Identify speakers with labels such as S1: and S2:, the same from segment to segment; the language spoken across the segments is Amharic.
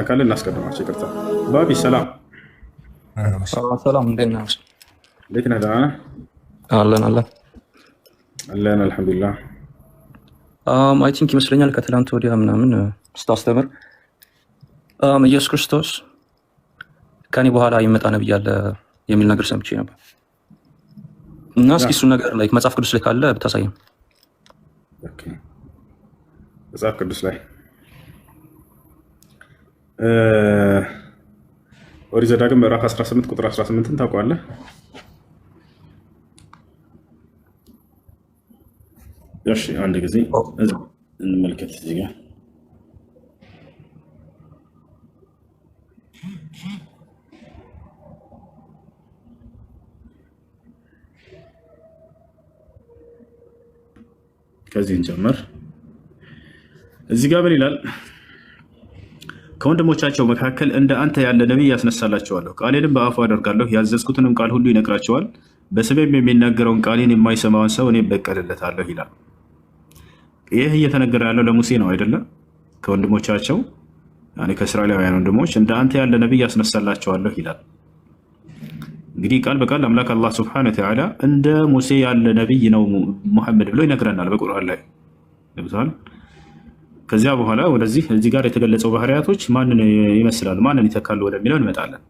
S1: ካለ እናስቀድማቸው። ይቅርታ ባቢ ሰላም
S2: ሰላም፣ እንዴት ነህ?
S1: እንዴት ነህ? ደህና ነህ?
S2: አለን
S1: አለን አልሐምዱሊላህ።
S2: አይ ቲንክ ይመስለኛል ከትላንት ወዲያ ምናምን ስታስተምር ኢየሱስ ክርስቶስ ከኔ በኋላ ይመጣ ነብይ አለ የሚል ነገር ሰምቼ ነበር እና እስኪ እሱን ነገር ላይ መጽሐፍ ቅዱስ ላይ ካለ ብታሳየን።
S1: ኦኬ፣ መጽሐፍ ቅዱስ ላይ ኦሪት ዘዳግም ምዕራፍ 18 ቁጥር 18ን ታውቀዋለህ? እሺ አንድ ጊዜ እንመልከት እዚህ ጋር ከዚህ እንጀምር። እዚህ ጋር ምን ይላል? ከወንድሞቻቸው መካከል እንደ አንተ ያለ ነቢይ ያስነሳላቸዋለሁ፣ ቃሌንም በአፉ አደርጋለሁ፣ ያዘዝኩትንም ቃል ሁሉ ይነግራቸዋል። በስሜም የሚናገረውን ቃሌን የማይሰማውን ሰው እኔ በቀልለታለሁ ይላል። ይህ እየተነገረ ያለው ለሙሴ ነው አይደለም? ከወንድሞቻቸው ከእስራኤላውያን ወንድሞች እንደ አንተ ያለ ነቢይ ያስነሳላቸዋለሁ ይላል። እንግዲህ ቃል በቃል አምላክ አላህ ሱብሓነሁ ወተዓላ እንደ ሙሴ ያለ ነቢይ ነው ሙሐመድ ብሎ ይነግረናል በቁርአን ላይ ገብቷል። ከዚያ በኋላ ወደዚህ እዚህ ጋር የተገለጸው ባህሪያቶች ማንን ይመስላሉ፣ ማንን ይተካሉ ወደሚለው እንመጣለን።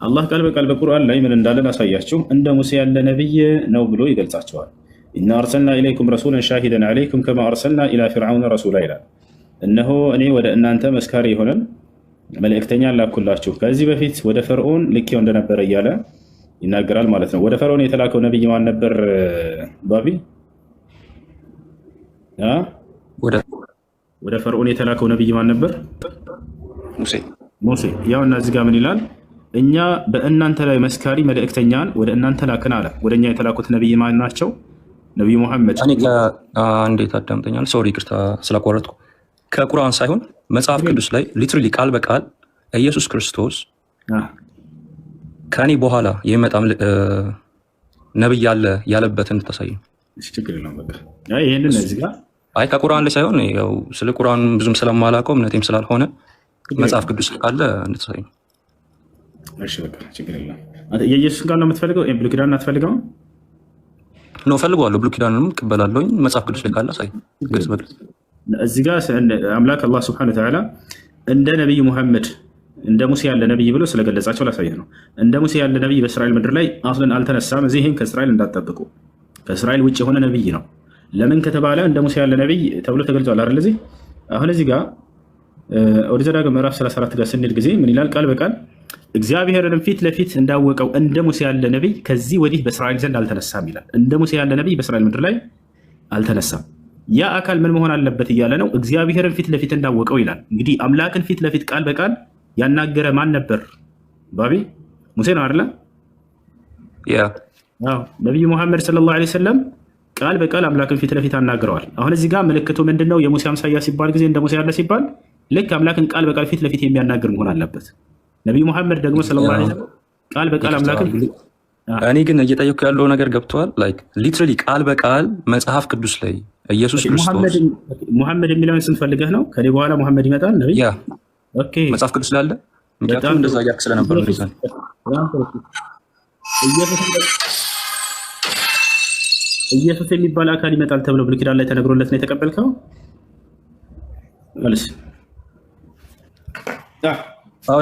S1: አላህ ቃል በቃል በቁርአን ላይ ምን እንዳለን አሳያችሁ። እንደ ሙሴ ያለ ነቢይ ነው ብሎ ይገልጻቸዋል። ኢና አርሰልና ኢለይኩም ረሱለን ሻሂደን ዐለይኩም ከማ አርሰልና ኢላ ፊርዓውነ ረሱላ ይላል። እነሆ እኔ ወደ እናንተ መስካሪ የሆነን መልእክተኛ ላኩላችሁ፣ ከዚህ በፊት ወደ ፈርዖን ልኬው እንደነበረ እያለ ይናገራል ማለት ነው። ወደ ፈርዖን የተላከው ነቢይ ማን ነበር? ባቢ ወደ ፈርዖን የተላከው ነቢይ ማን ነበር? ሙሴ። ያው እና እዚህ ጋር ምን ይላል? እኛ በእናንተ ላይ መስካሪ መልእክተኛን ወደ እናንተ ላክን አለ። ወደ እኛ የተላኩት ነቢይ ማን ናቸው? ነቢይ ሙሐመድ።
S2: እንዴት አዳምጠኛል? ሶሪ ይቅርታ ስላቋረጥኩ። ከቁርአን ሳይሆን መጽሐፍ ቅዱስ ላይ ሊትራሊ ቃል በቃል ኢየሱስ ክርስቶስ ከኔ በኋላ የሚመጣ ነብይ አለ ያለበትን እንድታሳይ።
S1: ችግር የለውም በቃ ይሄንን እዚህ ጋር
S2: አይ ከቁርአን ላይ ሳይሆን ያው ስለ ቁርአን ብዙም ስለማላውቀው እምነቴም ስላልሆነ መጽሐፍ ቅዱስ ላይ ካለ እንድታሳይ።
S1: እሺ በቃ ችግር የለውም። የኢየሱስን ቃል ነው የምትፈልገው? ብሉይ ኪዳን አትፈልገው?
S2: ነው ፈልገዋለሁ። ብሉይ ኪዳንንም እቀበላለሁ። መጽሐፍ ቅዱስ ላይ ካለ ሳይ ግልጽ በግልጽ
S1: እዚህ ጋር አምላክ አላህ ሱብሓነሁ ወተዓላ እንደ ነቢይ ሙሐመድ እንደ ሙሴ ያለ ነቢይ ብሎ ስለገለጻቸው ላሳየህ ነው። እንደ ሙሴ ያለ ነቢይ በእስራኤል ምድር ላይ አስለን አልተነሳም። እዚህም ከእስራኤል እንዳትጠብቁ፣ ከእስራኤል ውጭ የሆነ ነቢይ ነው። ለምን ከተባለ እንደ ሙሴ ያለ ነቢይ ተብሎ ተገልጿል አይደል? እዚህ አሁን እዚህ ጋር ኦሪት ዘዳግም ምዕራፍ 34 ጋር ስንሄድ ጊዜ ምን ይላል? ቃል በቃል እግዚአብሔርንም ፊት ለፊት እንዳወቀው እንደ ሙሴ ያለ ነቢይ ከዚህ ወዲህ በእስራኤል ዘንድ አልተነሳም ይላል። እንደ ሙሴ ያለ ነቢይ በእስራኤል ምድር ላይ አልተነሳም። ያ አካል ምን መሆን አለበት እያለ ነው? እግዚአብሔርን ፊት ለፊት እንዳወቀው ይላል። እንግዲህ አምላክን ፊት ለፊት ቃል በቃል ያናገረ ማን ነበር? ባቢ ሙሴ ነው አይደለ? ነቢዩ ሙሐመድ ሰለላሁ ዐለይሂ ወሰለም ቃል በቃል አምላክን ፊት ለፊት አናግረዋል። አሁን እዚህ ጋር ምልክቱ ምንድነው? የሙሴ አምሳያ ሲባል ጊዜ እንደ ሙሴ ያለ ሲባል ልክ አምላክን ቃል በቃል ፊት ለፊት የሚያናግር መሆን አለበት። ነቢዩ ሙሐመድ ደግሞ ሰለላሁ ዐለይሂ ወሰለም ቃል በቃል አምላክን
S2: እኔ ግን እየጠየኩ ያለው ነገር ገብተዋል። ላይክ ሊትራሊ ቃል በቃል መጽሐፍ ቅዱስ ላይ ኢየሱስ ክርስቶስ
S1: ሙሐመድ የሚለውን ስም ፈልገህ ነው? ከኔ በኋላ ሙሐመድ ይመጣል ነብይ
S2: መጽሐፍ ቅዱስ ላይ አለ። ምክንያቱም እንደዛ እያልክ ስለነበር ነው።
S1: ኢየሱስ የሚባል አካል ይመጣል ተብሎ ብሉይ ኪዳን ላይ ተነግሮለት ነው የተቀበልከው? መልስ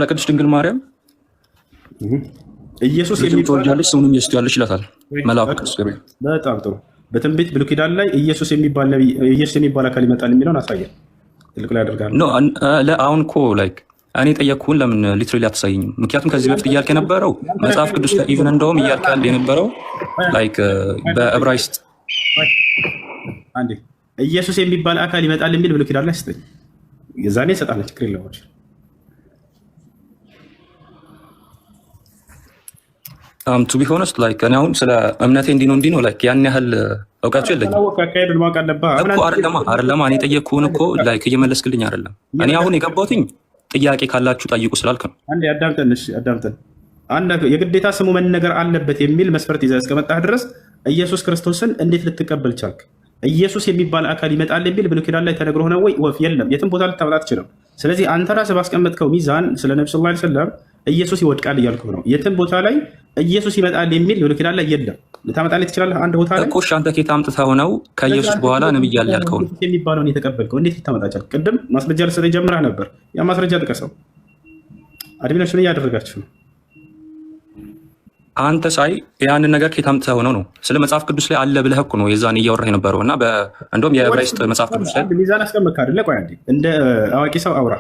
S2: ለቅድስት ድንግል ማርያም
S1: ኢየሱስ
S2: የሚባል ስሙንም ኢየሱስ ያለች ይላታል መልአኩ ቅዱስ ገብርኤል።
S1: በጣም ጥሩ። በትንቢት ብሉይ ኪዳን ላይ ኢየሱስ የሚባል አካል ይመጣል የሚለውን አሳየን። ትልቅ ላይ ያደርጋል ነው።
S2: አሁን እኮ ላይክ እኔ ጠየቅኩህን ለምን ሊትራሊ አትሳይኝም? ምክንያቱም ከዚህ በፊት እያልክ የነበረው መጽሐፍ ቅዱስ ላይ ኢቭን እንደውም እያልክ ያለ የነበረው ላይክ በዕብራይስጥ
S1: አንዴ ኢየሱስ የሚባል አካል ይመጣል የሚል ብሉይ ኪዳን ላይ ስጠኝ። የዛኔ ይሰጣል። ችግር የለውም።
S2: ቱ ቢ ሆነስት ላይክ እኔ አሁን ስለ እምነቴ እንዲህ ነው ላይክ ያን ያህል እውቀቱ የለኝም እኮ አይደለማ። እኔ ጠየቅኩህን እኮ ላይክ እየመለስክልኝ አይደለም። እኔ አሁን የገባሁትኝ ጥያቄ ካላችሁ ጠይቁ ስላልክ ነው።
S1: አንዴ አዳምጠን። የግዴታ ስሙ መነገር አለበት የሚል መስፈርት ይዘህ እስከመጣህ ድረስ ኢየሱስ ክርስቶስን እንዴት ልትቀበል ቻልክ? ኢየሱስ የሚባል አካል ይመጣል የሚል ብሉይ ኪዳን ላይ ተነግሮህ ነው ወይ? ወፍ የለም። የትም ቦታ ልታመጣ አትችልም። ስለዚህ አንተ ራስህ ባስቀመጥከው ሚዛን ስለ ነብዩ ሰለላሁ ዐለይሂ ወሰለም ኢየሱስ ይወድቃል እያልኩ ነው። የትም ቦታ ላይ ኢየሱስ ይመጣል የሚል ብሉይ ኪዳን ላይ የለም። ልታመጣልኝ ትችላለህ? አንድ ቦታ ላይ
S2: እኮ እሺ፣ አንተ ከየት አምጥተኸው ነው ከኢየሱስ በኋላ ነብይ አለ ያልከው ነው
S1: የሚባለውን የተቀበልከው? እንዴት ልታመጣቻል? ቅድም ማስረጃ ልሰጠኝ ጀምረህ ነበር። ያ ማስረጃ ጥቀሰው። አድሚኖች ምን እያደረጋችሁ ነው?
S2: አንተ ሳይ ያንን ነገር ከየት አምጥተኸው ነው? ስለ መጽሐፍ ቅዱስ ላይ አለ ብለህ እኮ ነው የዛን እያወራህ የነበረው እና እንደውም የዕብራይስጥ መጽሐፍ ቅዱስ ላይ
S1: ሚዛን አስቀምጥክ አይደለ? ቆይ አንዴ፣ እንደ አዋቂ ሰው አውራ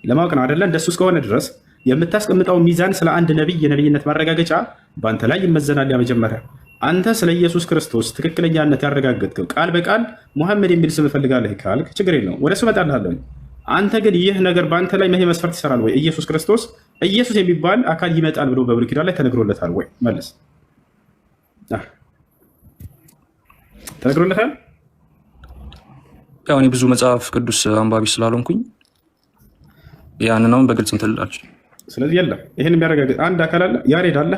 S1: ለማወቅ ነው አይደለ? እንደሱ እስከሆነ ድረስ የምታስቀምጠው ሚዛን ስለ አንድ ነቢይ የነቢይነት ማረጋገጫ በአንተ ላይ ይመዘናል። ያ መጀመሪያ አንተ ስለ ኢየሱስ ክርስቶስ ትክክለኛነት ያረጋገጥከው ቃል በቃል ሙሐመድ የሚል ስም እፈልጋለሁ ካልክ ችግር የለውም፣ ወደ እሱ እመጣልሃለሁ። አንተ ግን ይህ ነገር በአንተ ላይ ይሄ መስፈርት ይሰራል ወይ? ኢየሱስ ክርስቶስ ኢየሱስ የሚባል አካል ይመጣል ብሎ በብሉይ ኪዳን ላይ ተነግሮለታል ወይ? መልስ። ተነግሮለታል?
S2: ያው እኔ ብዙ መጽሐፍ ቅዱስ አንባቢ ስላልሆንኩኝ ያንንም በግልጽ እንትልላችሁ።
S1: ስለዚህ የለም ይሄን የሚያረጋግጥ አንድ አካል አለ። ያሬድ አለ።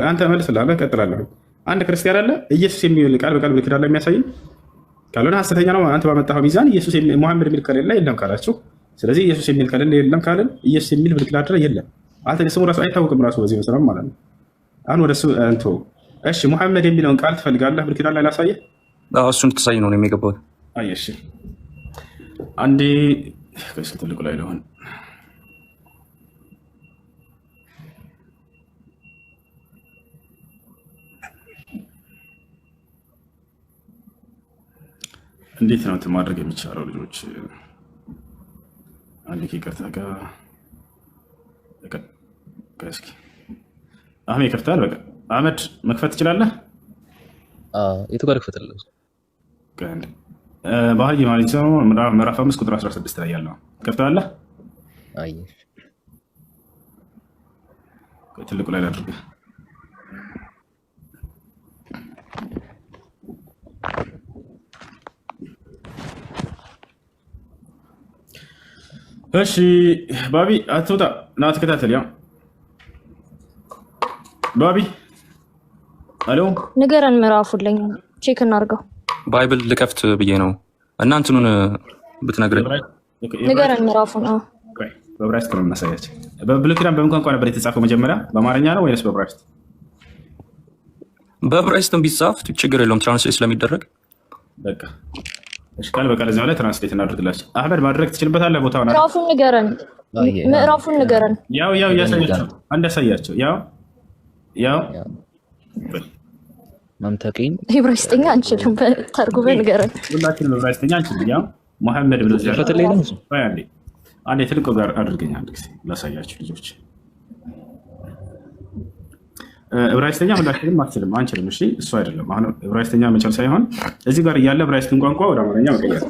S1: አንተ መልስልሃለሁ፣ እቀጥላለሁ። አንድ ክርስቲያን አለ ኢየሱስ የሚል ቃል በቃል ብሉይ ኪዳን ላይ የሚያሳይ ካልሆነ ሐሰተኛ ነው። አንተ ባመጣኸው ሚዛን ኢየሱስ ሙሐመድ የሚል ከሌለ የለም ካላችሁ፣ ስለዚህ ኢየሱስ የሚል ከሌለ የለም ካልን ኢየሱስ የሚል ብሉይ ኪዳን ላይ የለም። አንተ ስሙ ራሱ አይታወቅም ራሱ በዚህ መሰረት ማለት ነው። አሁን ወደ እሱ እንቶ እሺ፣ ሙሐመድ የሚለውን ቃል ትፈልጋለህ? ብሉይ ኪዳን ላይ ላሳየህ።
S2: እሱን ትሳይ ነው የሚገባው።
S1: አይ እሺ፣ አንዴ ከሱ ትልቁ ላይ ለሆነ እንዴት ነው ማድረግ የሚቻለው? ልጆች አንዴ ይቅርታ ጋር እስኪ አህሜ ይከፍታል። በቃ አህመድ መክፈት ትችላለህ?
S3: የቱ ጋር ክፈትልህ?
S1: ባህይ ማለት ነው ምዕራፍ 5 ቁጥር 16 ላይ ያለው ከፍታለህ?
S3: አይ
S1: ትልቁ ላይ አድርገህ እሺ ባቢ አትውጣ፣ ና ተከታተል። ያው ባቢ አሎ
S4: ንገረን፣ ምዕራፉን ለኛ ቼክ እናድርገው።
S2: ባይብል ልከፍት ብዬ ነው እና እንትኑን ብትነግረኝ።
S4: ንገረን ምዕራፉን።
S1: በዕብራይስጥ ነው የምናሳያቸው። በብሉይ ኪዳን በምን ቋንቋ ነበር የተጻፈው? መጀመሪያ በአማርኛ ነው ወይስ በዕብራይስጥ?
S2: በዕብራይስጥም ቢጻፍ ችግር የለውም ትራንስሌት ስለሚደረግ።
S1: በቃ እሺ፣ ቃል በቃል እዚያው ላይ ትራንስሌት እናድርግላቸው። አህመድ ማድረግ ትችልበታለህ። ቦታውን
S4: ምዕራፉን ንገረን፣ ምዕራፉን ንገረን።
S1: ያው ያሳያቸው፣ አንድ ያሳያቸው። ያው
S3: መምተቂን
S4: ዕብራይስጥኛ አንችልም፣ ተርጉመህ ንገረን።
S1: ሁላችንም ዕብራይስጥኛ አንችልም። ያው ሙሐመድ ብሎ
S3: ፈተለኝ ነው።
S1: አንዴ ትልቁ ጋር አድርገኝ አንድ ጊዜ ላሳያችሁ ልጆች። ዕብራይስጥኛ ሁላችንም አትችልም፣ አንችልም። እሺ እሱ አይደለም አሁን ዕብራይስጥኛ መቻል ሳይሆን እዚህ ጋር እያለ ዕብራይስጥን ቋንቋ ወደ አማርኛ መቀየር።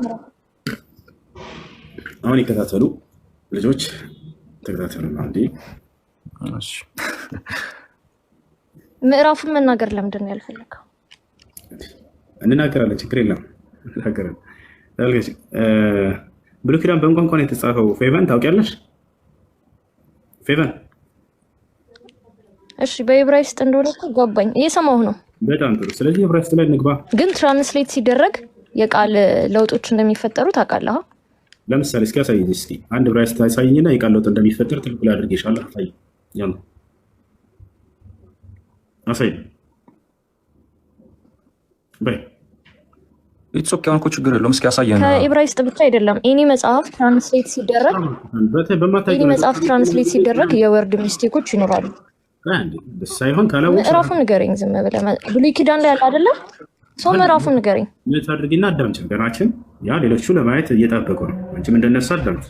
S1: አሁን ይከታተሉ ልጆች፣ ተከታተሉ። አንዴ
S4: ምዕራፉን መናገር ለምንድን ነው ያልፈለገው?
S1: እንናገራለን፣ ችግር የለም እንናገራለን። ብሉይ ኪዳን በምን ቋንቋ ነው የተጻፈው? ፌቨን ታውቂያለሽ? ፌቨን
S4: እሺ፣ በዕብራይስጥ እንደሆነ እኮ ገባኝ፣ እየሰማሁ ነው።
S1: በጣም ጥሩ። ስለዚህ ዕብራይስጥ ላይ እንግባ።
S4: ግን ትራንስሌት ሲደረግ የቃል ለውጦች እንደሚፈጠሩ ታውቃለህ?
S1: ለምሳሌ እስኪ ያሳየኝ። እስኪ አንድ ዕብራይስጥ አሳየኝና የቃል ለውጥ እንደሚፈጠር ትልቁ ላይ አድርጌሻለሁ። አሳይ ያው አሳይ በይ።
S2: ኢትስ ኦኬ፣ አሁን እኮ ችግር የለውም። እስኪ ያሳየን።
S4: ከዕብራይስጥ ብቻ አይደለም፣ ኤኒ መጽሐፍ ትራንስሌት ሲደረግ የወርድ ሚስቴኮች ይኖራሉ።
S1: ሳይሆን
S4: ምዕራፉን ንገረኝ። ዝም ብለህ ብሉይ ኪዳን ላይ ያለ አይደለ? ሰው ምዕራፉን ንገረኝ።
S1: ምን አድርጊና አዳምጪ። ገናችን ያ ሌሎቹ ለማየት እየጠበቁ ነው። አንቺም እንደነሳ አዳምጪ።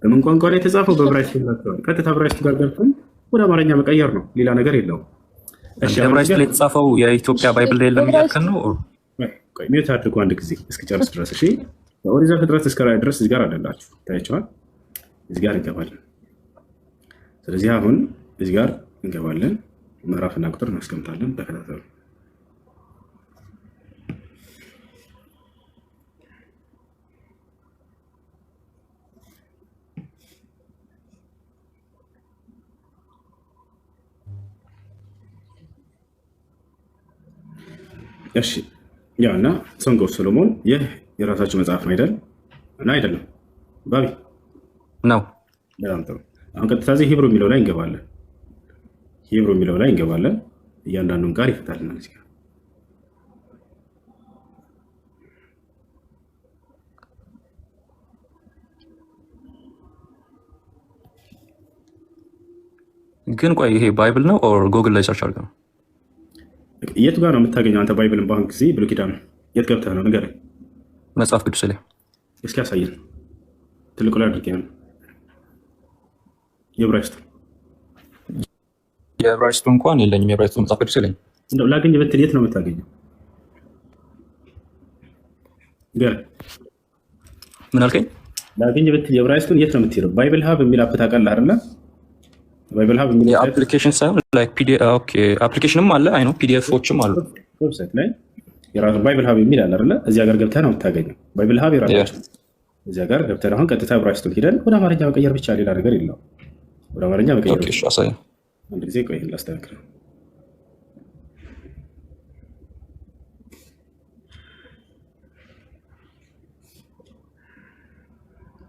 S1: በምን ቋንቋ ላይ የተጻፈው? በዕብራይስጥ ይላል። ቀጥታ ዕብራይስጥ ጋር ገብተን ወደ አማርኛ መቀየር ነው። ሌላ ነገር የለውም።
S2: እሺ፣ ዕብራይስጥ ላይ የተጻፈው የኢትዮጵያ ባይብል ላይ የለም እያልከን ነው?
S1: ቆይ ሚዩት አድርጉ አንድ ጊዜ እስኪጨርስ ድረስ። እሺ፣ በኦሪት ዘፍጥረት እስከ ላይ ድረስ እዚህ ጋር አለላችሁ፣ ታያችኋል። እዚህ ጋር እንገባለን። ስለዚህ አሁን እዚህ ጋር እንገባለን። ምዕራፍና ቁጥር እናስቀምጣለን። ተከታተሉ። እሺ ያው እና ሶንግ ኦፍ ሶሎሞን ይህ የራሳችሁ መጽሐፍ ነው አይደል? እና አይደለም ባቢ
S2: ነው።
S1: በጣም ጥሩ። አሁን ቀጥታ እዚህ ሂብሩ የሚለው ላይ እንገባለን። ሂብሩ የሚለው ላይ እንገባለን። እያንዳንዱን ቃል ይፈታልናል። እዚህ ጋር
S2: ግን ቆይ ይሄ ባይብል ነው ኦር ጉግል ላይ ሰርች አድርገው ነው?
S1: የቱ ጋር ነው የምታገኘው አንተ ባይብልን? በአሁን ጊዜ ብሉይ ኪዳን የት ገብተህ ነው? ንገረኝ።
S2: መጽሐፍ ቅዱስ ላይ
S1: እስኪ ያሳየን። ትልቁ ላይ አድርጌ ነው የዕብራይስጥ
S2: የዕብራይስጡ እንኳን የለኝም። የዕብራይስጡ መጽሐፍ ቅዱስ የለኝም።
S1: እንደው ላገኝ ብትል የት ነው የምታገኘው? ንገረኝ።
S2: ምን አልከኝ?
S1: ላገኝ ብትል የዕብራይስጡን የት ነው የምትሄደው? ባይብል ሀብ የሚል አፕ ታውቃለህ አይደለ? ባይብል ሀብ የሚል
S2: የአፕሊኬሽን ሳይሆን ላይክ ፒዲኤፍ። ኦኬ አፕሊኬሽንም አለ። አይ ነው ፒዲኤፎችም አሉ።
S1: ዌብሳይት ላይ የራሱ ባይብል ሀብ የሚል አለ አይደለ? እዚያ ጋር ገብተህ ነው የምታገኘው። ባይብል ሀብ የራሳቸው እዚያ ጋር ገብተህ አሁን ቀጥታ ዕብራይስጡን ሄደን ወደ አማርኛ መቀየር ብቻ፣ ሌላ ነገር የለውም። ወደ አማርኛ መቀየር ብቻ።
S2: አሳየን
S1: አንድ ጊዜ ቆይ ላስተካክል።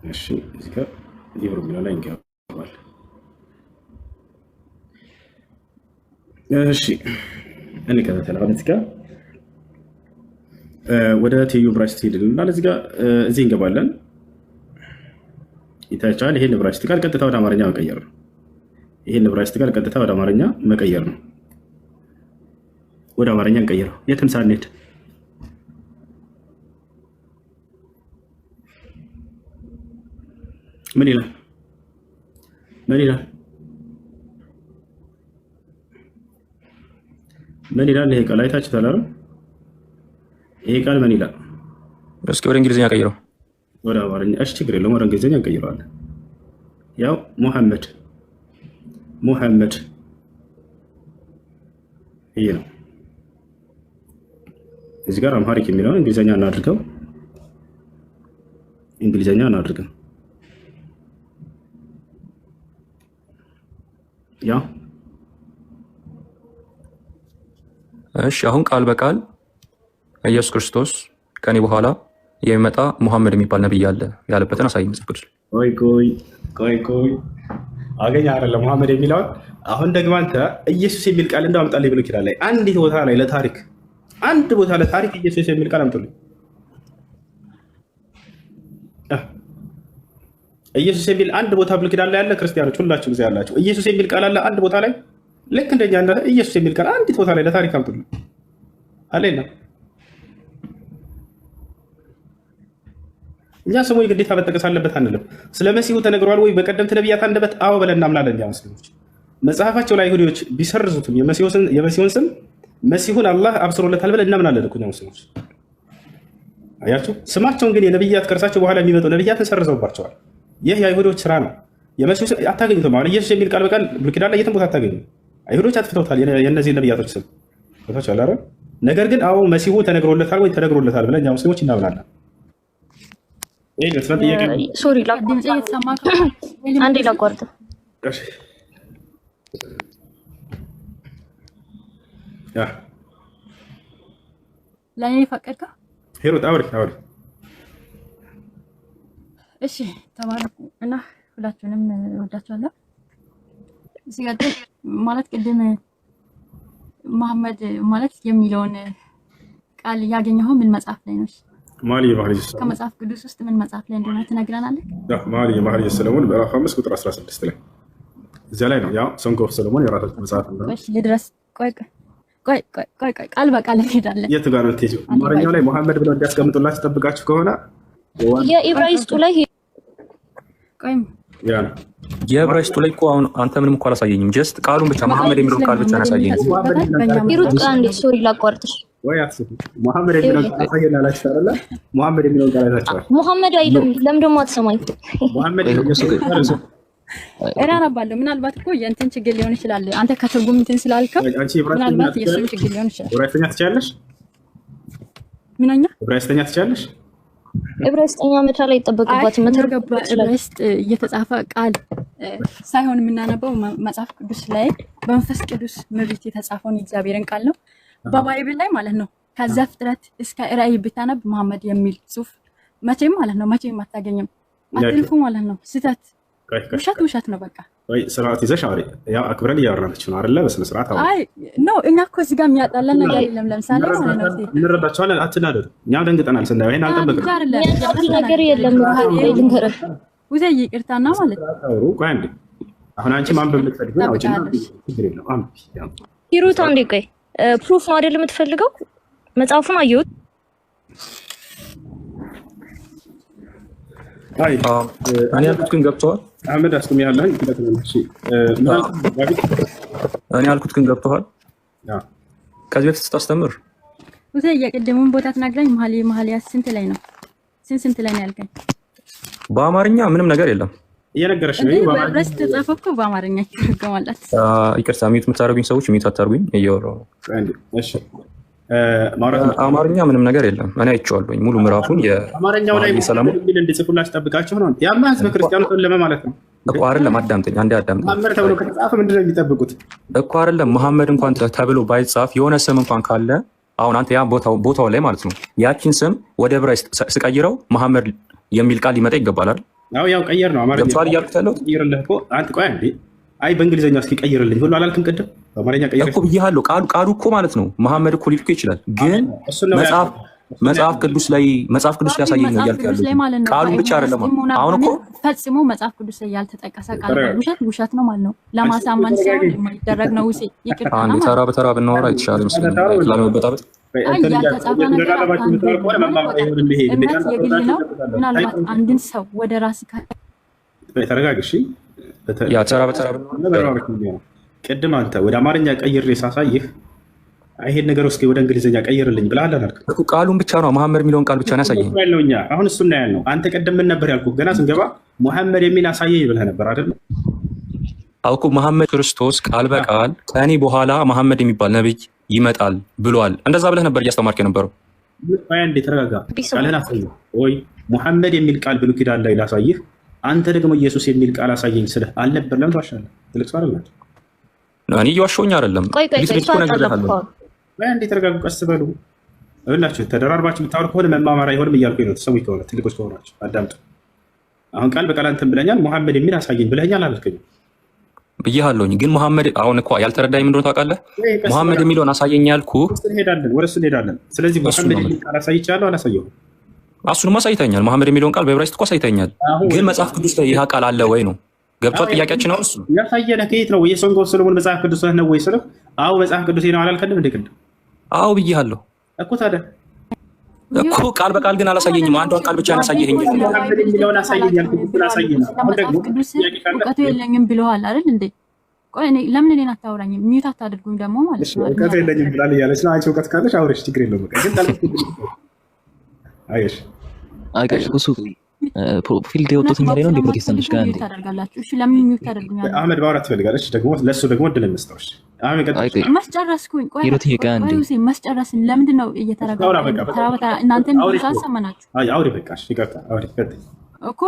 S1: እሺ እዚህ ጋር ሂብሩ የሚለው ላይ እንገባለን። እሺ እንከታተል። አሁን እዚህ ጋር ወደ ትይዩ ዕብራይስጥ ሄድልና እዚህ ጋር እዚህ እንገባለን። ይታያችኋል። ይሄን ዕብራይስጥ ቃል ቀጥታ ወደ አማርኛ መቀየር ነው። ይሄን ዕብራይስጥ ቃል ቀጥታ ወደ አማርኛ መቀየር ነው። ወደ አማርኛ እንቀይረው። የትም ሳንሄድ ምን ይላል? ምን ይላል? ምን ይላል? ይሄ ቃል አይታችሁታል አይደል? ይሄ ቃል ምን ይላል?
S2: እስኪ ወደ እንግሊዝኛ ቀይረው።
S1: ወደ አማርኛ እሺ፣ ችግር የለውም። ወደ እንግሊዝኛ እንቀይረዋለን። ያው ሙሐመድ ይሄ ነው። እዚህ ጋር አምሃሪክ የሚለውን እንግሊዝኛ እናድርገው። ያ
S2: እሺ አሁን ቃል በቃል ኢየሱስ ክርስቶስ ከኔ በኋላ የሚመጣ ሙሐመድ የሚባል ነብይ አለ ያለበትን አሳይ መጽሐፍ ቅዱስ።
S1: ቆይ አገኘህ አይደለ? ሙሐመድ የሚለውን አሁን ደግሞ አንተ ኢየሱስ የሚል ቃል እንደው አምጣልኝ ብሎ ይችላል። አንዲት ቦታ ላይ ለታሪክ አንድ ቦታ ለታሪክ ኢየሱስ የሚል ቃል አምጡልኝ። ኢየሱስ የሚል አንድ ቦታ ብሉይ ኪዳን ላይ ያለ ክርስቲያኖች ሁላችሁ ጊዜ ያላችሁ ኢየሱስ የሚል ቃል አለ አንድ ቦታ ላይ ልክ እንደኛ እንደ ኢየሱስ የሚል ቃል አንዲት ቦታ ላይ ለታሪክ አምጡልኝ አለና እኛ ስሙ ግዴታ መጠቀስ አለበት አንልም። ስለ መሲሁ ተነግሯል ወይ በቀደምት ነቢያት አንደበት? አዎ ብለን እናምናለን። እኛ ሙስሊሞች መጽሐፋቸው ላይ አይሁዶች ቢሰርዙትም የመሲሁን ስም መሲሁን አላህ አብስሮለታል ብለን እናምናለን እኮ እኛ ሙስሊሞች። አያችሁ፣ ስማቸውን ግን የነቢያት ከእርሳቸው በኋላ የሚመጡ ነቢያትን ሰርዘውባቸዋል። ይህ የአይሁዶች ስራ ነው። የመሲሁ ስም አታገኙትም። አሁን ኢየሱስ የሚል ቃል በቃል ብሉይ ኪዳን ላይ የትም ቦታ አታገኙ። አይሁዶች አጥፍተውታል የእነዚህ ነቢያቶች ስም ቦታቸው አለ። ነገር ግን አዎ መሲሁ ተነግሮለታል ወይ ተነግሮለታል ብለን እኛ ሙስሊሞች እናምናለን።
S4: ሶሪ አንዴ ላቋርጥ።
S5: ለእኔ ፈቀድካ?
S1: ሂሩት አውሪ።
S5: እሺ ተባረኩ እና ሁላችሁንም እወዳችኋለሁ። ሲቀጥል ማለት ቅድም መሐመድ ማለት የሚለውን ቃል ያገኘኸው ምን መጽሐፍ ላይ ነው? ከመጽሐፍ ቅዱስ ውስጥ ምን መጽሐፍ ላይ እንደሆነ ትነግረናለህ?
S1: መኃልየ ሰሎሞን ምዕራፍ 5 ቁጥር 16 ላይ እዚያ ላይ ነው። ያው ሰንግ ኦፍ ሰሎሞን የራሳቸው መጽሐፍ ነው።
S5: እሺ ልድረስ። ቆይ ቃል በቃል እንሄዳለን።
S1: የቱ ጋር ነው የምትሄጂው? አማርኛው ላይ መሐመድ ብለው እንዲያስቀምጡላችሁ ጠብቃችሁ ከሆነ
S4: የዕብራይስጡ ላይ
S5: ቆይ
S1: ያ ነው።
S2: የዕብራይስጡ ላይ እኮ አሁን አንተ ምንም እኮ አላሳየኝም። ጀስት ቃሉን ብቻ መሐመድ የሚለውን ቃል ብቻ ያሳየኝ።
S4: ሂሩት አንዴ ሶሪ ላቋርጥሽ።
S1: ወይ አትስፉ። መሐመድ የሚለውን ቃል አሳየና አላችሁ አይደለ? መሐመድ የሚለውን ቃል አይታችኋል።
S4: መሐመድ አይልም። ለምን ደግሞ አትሰማኝ?
S1: መሐመድ
S5: እኔ አነባለሁ። ምናልባት እኮ የእንትን ችግር ሊሆን ይችላል። አንተ ከትርጉም እንትን ስላልከው ምናልባት የእሱም ችግር ሊሆን ይችላል።
S1: ዕብራይስጥኛ ትችያለሽ?
S5: ምንኛ
S1: ዕብራይስጥኛ ትችያለሽ?
S4: ዕብራይስጥኛ መቻል አይጠበቅባትም።
S5: ዕብራይስጥ እየተጻፈ ቃል ሳይሆን የምናነበው መጽሐፍ ቅዱስ ላይ በመንፈስ ቅዱስ ምሪት የተጻፈውን የእግዚአብሔርን ቃል ነው። በባይብል ላይ ማለት ነው። ከዘፍጥረት እስከ ራዕይ ብታነብ መሐመድ የሚል ጽሑፍ መቼም ማለት ነው መቼም አታገኝም። አትልፉ ማለት ነው። ስህተት ውሸት ውሸት ነው በቃ።
S1: ወይ ስርዓት ይዘሽ አውሪ። ያው አክብረን እያወራናችሁ ነው አይደለ? በስነ ስርዓት አውሪ።
S5: አይ ኖ እኛ እኮ እዚህ ጋር የሚያጣላን ነገር የለም። ለምሳሌ ማለት ነው
S1: እንረዳቸዋለን። አትናደዱ። እኛም ደንግጠናል ስናየው ይሄን አልጠበቅንም።
S4: ነገር የለም ልንገርህ
S5: ውዜ ይቅርታና ማለት
S1: አውሩ። ቆይ አንዴ አሁን አንቺ ማንበብ የምትፈልጊው ነው አውጪና ችግር የለውም አንብቢ።
S4: ሂሩት አንዴ ቆይ ፕሩፍ ነው አይደል የምትፈልገው? መጽሐፉን አየሁት።
S1: አይ
S2: እኔ ያልኩት ግን ገብቶሃል?
S1: አህመድ አስቁም ያለህን እሺ
S2: እኔ ያልኩት ግን ገብቶሃል? ከዚህ በፊት ስታስተምር
S5: ውዜ የቅድሙን ቦታ ትናገረኝ መሀል ስንት ላይ ነው? ስንት ላይ ነው ያልከኝ?
S2: በአማርኛ ምንም ነገር የለም
S1: እየነገረሽ ነው።
S5: በአብረስ ተጻፈው እኮ በአማርኛ ይገማላት።
S2: ይቅርታ ሚዩት የምታደርጉኝ ሰዎች ሚዩት አታርጉኝ፣ እያወራሁ ነው።
S1: እሺ
S2: አማርኛ ምንም ነገር የለም። እኔ አይቼዋለሁኝ ሙሉ ምዕራፉን።
S1: አማርኛው ላይ
S2: ሰላም
S1: ቢል እንድጽፉላችሁ ጠብቃችሁ ነው ያማ ህዝበ ክርስቲያኑ ለማ ማለት ነው
S2: እኮ አይደለም። አዳምጠኝ አንዴ አዳምጠኝ።
S1: መሐመድ ተብሎ ከተጻፈ ምንድን ነው የሚጠብቁት
S2: እኮ አይደለም። መሐመድ እንኳን ተብሎ ባይጻፍ የሆነ ስም እንኳን ካለ አሁን አንተ ያ ቦታው ላይ ማለት ነው ያቺን ስም ወደ ዕብራይስጥ ስቀይረው መሐመድ የሚል ቃል ሊመጣ ይገባላል።
S1: ያው ቀየር ነው አማርኛ
S2: ገብቶሃል እያልኩት ያለሁት።
S1: ቀይርልህ እኮ አንተ ቆይ አንዴ አይ በእንግሊዘኛ እስኪ ቀይርልኝ ሁሉ አላልክም ቅድም? በአማርኛ ቀይር
S2: እኮ ብዬሃለሁ። ቃሉ እኮ ማለት ነው መሐመድ እኮ ሊልኩ ይችላል፣ ግን መጽሐፍ ቅዱስ ላይ ያሳየኝ ነው እያልኩ ያለሁት። ቃሉን ብቻ አይደለም። አሁን እኮ
S5: ፈጽሞ መጽሐፍ ቅዱስ ላይ ያልተጠቀሰ ቃል ውሸት ነው ማለት ነው። ለማሳመን ሳይሆን የማይደረግ ነው። ውሴ ይቅርታ ነው።
S2: ተራ በተራ ብናወራ የተሻለ ይመስለኛል ላለመበጣበጥ።
S5: ያልተጻፈ ነገር እምነት የግል ነው። ምናልባት አንድን ሰው ወደ ራስ
S1: ተረጋግሽ
S2: ያ ተራ በተራ ብናወራ
S1: ቅድም አንተ ወደ አማርኛ ቀይሬ ሳሳይህ ይሄን ነገር እስኪ ወደ እንግሊዝኛ ቀይርልኝ ብለህ አላልክ
S2: እኮ? ቃሉን ብቻ ነው መሐመድ የሚለውን ቃል ብቻ ነው ያሳየኝ።
S1: እኛ አሁን እሱን ነው ያልነው። አንተ ቅድም ምን ነበር ያልኩህ? ገና ስንገባ ሙሐመድ የሚል አሳየኝ ብለህ ነበር አይደል?
S2: አውቁ መሐመድ ክርስቶስ ቃል በቃል ከእኔ በኋላ መሐመድ የሚባል ነብይ ይመጣል ብሏል። እንደዛ ብለህ ነበር እያስተማርክ የነበረው።
S1: እንዴ ተረጋጋ። ቃልህን አሳየኝ ወይ ሙሐመድ የሚል ቃል ብሉይ ኪዳን ላይ ላሳይህ፣ አንተ ደግሞ ኢየሱስ የሚል ቃል አሳየኝ ስልህ አልነበር? ለምን ትዋሻለህ? ትልቅ ሰው አይደል?
S2: እኔ እየዋሸሁኝ አይደለም።
S1: እንዴ ተረጋጉ፣ ቀስ በሉ እላችሁ። ተደራርባችሁ የምታወሩ ከሆነ መማማር አይሆንም እያልኩኝ ነው። ተሰሙኝ ከሆነ ትልቆች ከሆናችሁ አዳምጡ። አሁን ቃል በቃል አንተን ብለኛል፣ ሙሐመድ የሚል አሳየኝ ብለኛል አላልከኝም?
S2: ብያለሁኝ። ግን ሙሐመድ አሁን እኮ ያልተረዳኝ ምን እንደሆነ ታውቃለህ? ሙሐመድ የሚለውን አሳየኝ ያልኩህ
S1: ወደ እሱ እንሄዳለን። ስለዚህ ሙሐመድ የሚል ቃል አሳይቻለሁ አላሳየሁም?
S2: እሱንማ አሳይተኛል። ሙሐመድ የሚለውን ቃል በዕብራይስጥ እኮ አሳይተኛል። ግን መጽሐፍ ቅዱስ ላይ ይህ ቃል አለ ወይ ነው ገብቷል? ጥያቄያችን አሁን እሱ
S1: ያሳየነህ ከየት ነው? የሶንጎ ሰሎሞን መጽሐፍ ቅዱስ ነው ወይ ስልህ አዎ መጽሐፍ ቅዱስ ነው አላልከንም? እንደ ቅድም
S2: አዎ ብያለሁ
S1: እኮ። ታዲያ
S2: እኮ ቃል በቃል ግን አላሳየኝም። አንዷን ቃል ብቻ ያሳየኝ።
S1: የሚለውን አሳየኝ ያልኩህ ስላሳየኝ ነው። አሁን ደግሞ
S5: እውቀቱ የለኝም ብለዋል አይደል እንዴ? ቆይ እኔ ለምን እኔን አታወራኝም? ሚዩት አታድርጉኝ ደግሞ ማለት ነው።
S1: እውቀቱ የለኝም ብላል እያለች ነው። አንቺ እውቀት ካለሽ አውረሽ ችግር የለውም። በቃ ግን ታልኩ አይሽ
S3: አይቀሽ እሱ ፊልድ የወጡት እኛ ላይ ነው እንደ ፕሮቴስታንቶች ጋር እንዴ
S5: ታደርጋላችሁ? እሺ ለምን ሚዩት ታደርጉኛል?
S1: አህመድ ባወራት ትፈልጋለች ደግሞ ለሱ ደግሞ እድል እንስጠውሽ። አህመድ
S5: ማስጨረስኩኝ። ቆይ
S3: ሂሩት ይቃ እንዴ
S5: ማስጨረስን ለምንድን ነው እየተረጋጋችሁ? ተራ በተራ እናንተን ሳሰማናችሁ።
S1: አውሪ በቃሽ። ይቅርታ አውሪ
S5: እኮ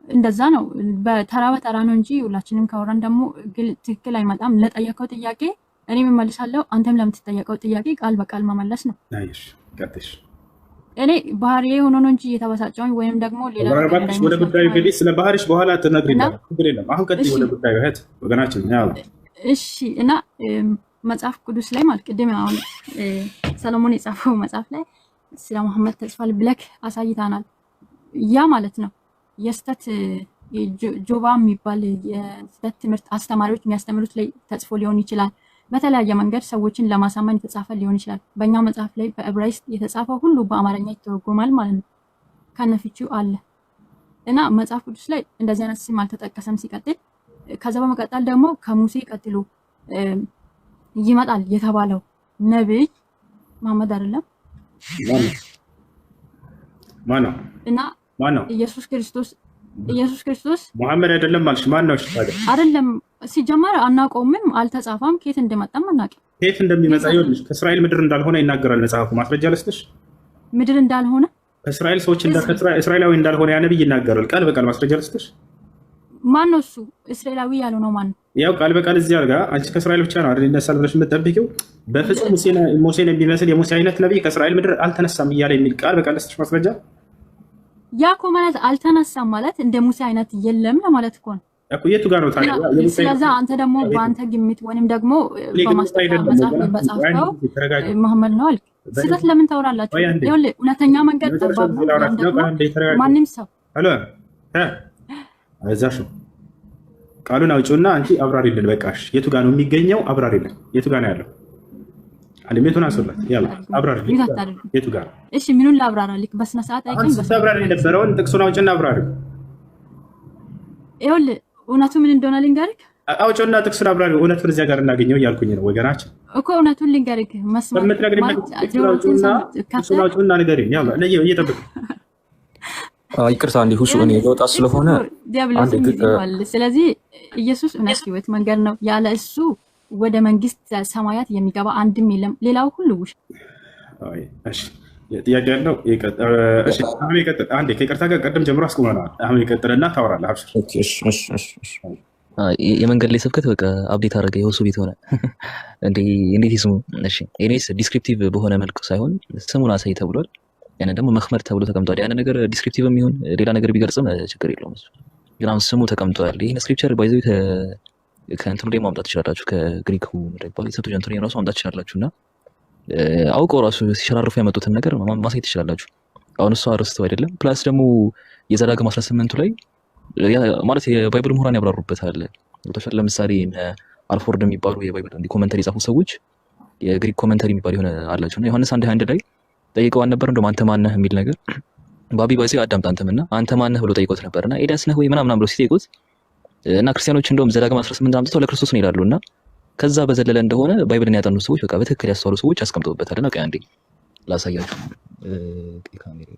S5: እንደዛ ነው። በተራ በተራ ነው እንጂ ሁላችንም ካወራን ደግሞ ትክክል አይመጣም። ለጠየቀው ጥያቄ እኔም እመልሳለሁ፣ አንተም ለምትጠየቀው ጥያቄ ቃል በቃል መመለስ ነው።
S1: አይሽ ቀጥሽ።
S5: እኔ ባህሪዬ ሆኖ ነው እንጂ እየተበሳጨሁኝ ወይም ደግሞ ሌላ
S1: ባራባክሽ ወደ ጉዳዩ ገቢ ስለ ባህሪሽ በኋላ ትነግሪኛለሽ። ችግር የለም። አሁን ቀጥይ ወደ ጉዳዩ እህት ወገናችን። ያው
S5: እሺ። እና መጽሐፍ ቅዱስ ላይ ማለት ቅድም አሁን ሰሎሞን የጻፈው መጽሐፍ ላይ ስለ መሐመድ ተጽፏል ብለክ አሳይታናል። ያ ማለት ነው የስተት ጆባ የሚባል የስተት ትምህርት አስተማሪዎች የሚያስተምሩት ላይ ተጽፎ ሊሆን ይችላል። በተለያየ መንገድ ሰዎችን ለማሳመን የተጻፈ ሊሆን ይችላል። በእኛ መጽሐፍ ላይ በዕብራይስጥ የተጻፈው ሁሉ በአማርኛ ይተረጎማል ማለት ነው። ከነፍቺው አለ እና መጽሐፍ ቅዱስ ላይ እንደዚህ አይነት ስም አልተጠቀሰም። ሲቀጥል ከዛ በመቀጠል ደግሞ ከሙሴ ቀጥሎ ይመጣል የተባለው ነብይ መሐመድ አይደለም
S1: ማነው?
S5: እና
S1: ማነው?
S5: ኢየሱስ ክርስቶስ
S1: መሐመድ አይደለም ማለሽ ማን ነው?
S5: አይደለም ሲጀመር አናውቀውም፣ አልተጻፈም። ከየት እንደመጣም አናውቅም።
S1: ከየት እንደሚመጣ ይኸውልሽ፣ ከእስራኤል ምድር እንዳልሆነ ይናገራል መጽሐፉ። ማስረጃ ልስጥሽ።
S5: ምድር እንዳልሆነ
S1: ከእስራኤል ሰዎች እስራኤላዊ እንዳልሆነ ያ ነብይ ይናገራል። ቃል በቃል ማስረጃ ልስጥሽ።
S5: ማን ነው እሱ? እስራኤላዊ ያልሆነው ማን ነው?
S1: ያው ቃል በቃል እዚህ አልጋ አንቺ ከእስራኤል ብቻ ነው አይደል ይነሳል ብለሽ የምትጠብቂው? በፍጹም ሙሴን የሚመስል የሙሴ አይነት ነብይ ከእስራኤል ምድር አልተነሳም እያለ የሚል ቃል በቃል ልስጥሽ ማስረጃ።
S5: ያኮ ማለት አልተነሳም ማለት እንደ ሙሴ አይነት የለም ለማለት እኮ ነው
S1: እኮ። የቱ ጋር ነው ታዲያ?
S5: ስለዚህ አንተ ደግሞ በአንተ ግምት ወይንም ደግሞ በማስተካከል መጽሐፍ በጻፈው መሐመድ ነው አልክ። ስህተት ለምን ታወራላችሁ? ይኸውልህ እውነተኛ መንገድ ጠባብ ነው። ማንም ሰው
S1: አሎ አዛሹ ቃሉን አውጪውና አንቺ አብራሪልን። በቃሽ። የቱ ጋር ነው የሚገኘው? አብራሪልን። የቱ ጋር ነው ያለው? አለሜቱን አስወላት ያላ አብራሪልን። የቱ ጋር?
S5: እሺ ምኑን ላብራራልክ? በስነ ስርዓት አይከኝ
S1: አብራሪ የነበረውን ጥቅሱን አውጪና አብራሪ።
S5: ይኸውልህ እውነቱ ምን እንደሆነ ልንገርክ።
S1: አውጪውና ጥቅሱን አብራሪ። እውነቱን እዚያ ጋር እናገኘው እያልኩኝ ነው ወገናችን
S5: እኮ። እውነቱን ልንገርክ መስማት
S1: ጥቅሱን አውጪውና ንገሪኝ። ያላ እየጠበቅ
S2: ይቅርታ እንዲሁ ሁሱ እኔ ወጣ ስለሆነ
S5: ዲያብሎስ ይባል። ስለዚህ ኢየሱስ እውነት ህይወት መንገድ ነው። ያለ እሱ ወደ መንግስት ሰማያት የሚገባ አንድም የለም። ሌላው ሁሉ ውሸት።
S1: እሺ ጥያቄ ያለው እሺ አሁን ይቀጥል። አንዴ ከይቅርታ ጋር ቀደም ጀምሮ አስቆመናል። አሁን ይቀጥልና ታወራለህ። አብሽር።
S3: የመንገድ ላይ ስብከት በቃ አብዴት አደረገ። የሁሱ ቤት ሆነ እንዴት ይስሙ? እሺ ኤኒዌይስ ዲስክሪፕቲቭ በሆነ መልኩ ሳይሆን ስሙን አሳይ ተብሏል። ያን ደግሞ መክመር ተብሎ ተቀምጧል። ያን ነገር ዲስክሪፕቲቭ የሚሆን ሌላ ነገር ቢገልጽም ችግር የለውም። ግን አሁን ስሙ ተቀምጧል። ይሄን ስክሪፕቸር ባይዘው ከእንትኑ ላይ ማምጣት ትችላላችሁ። ከግሪኩ ምድባል የሰጡት እንትኑ ራሱ ማምጣት ትችላላችሁ። እና አውቀው ራሱ ሲሸራርፉ ያመጡትን ነገር ማሳየት ትችላላችሁ። አሁን እሱ አርስቶ አይደለም። ፕላስ ደግሞ የዘዳግም 18 ላይ ማለት የባይብል ምሁራን ያብራሩበታል። ለምሳሌ አልፎርድ የሚባሉ የባይብል ኮመንተሪ የጻፉ ሰዎች የግሪክ ኮመንተሪ የሚባል የሆነ አላቸው እና ዮሐንስ 1:1 ላይ ጠይቀዋል ነበር። እንደውም አንተ ማነህ የሚል ነገር ባቢ ባዚ አዳምጥ አንተምና አንተ ማነህ ብሎ ጠይቆት ነበርና ኤልያስ ነህ ወይ ምናምን ብሎ ሲጠይቁት እና ክርስቲያኖች እንደውም ዘዳግም 18 አምጥተው ለክርስቶስ ነው ይላሉና ከዛ በዘለለ እንደሆነ ባይብልን ያጠኑ ሰዎች በቃ በትክክል ያስተዋሉ ሰዎች አስቀምጠውበታልና ቀይ አንዴ ላሳያችሁ ካሜራ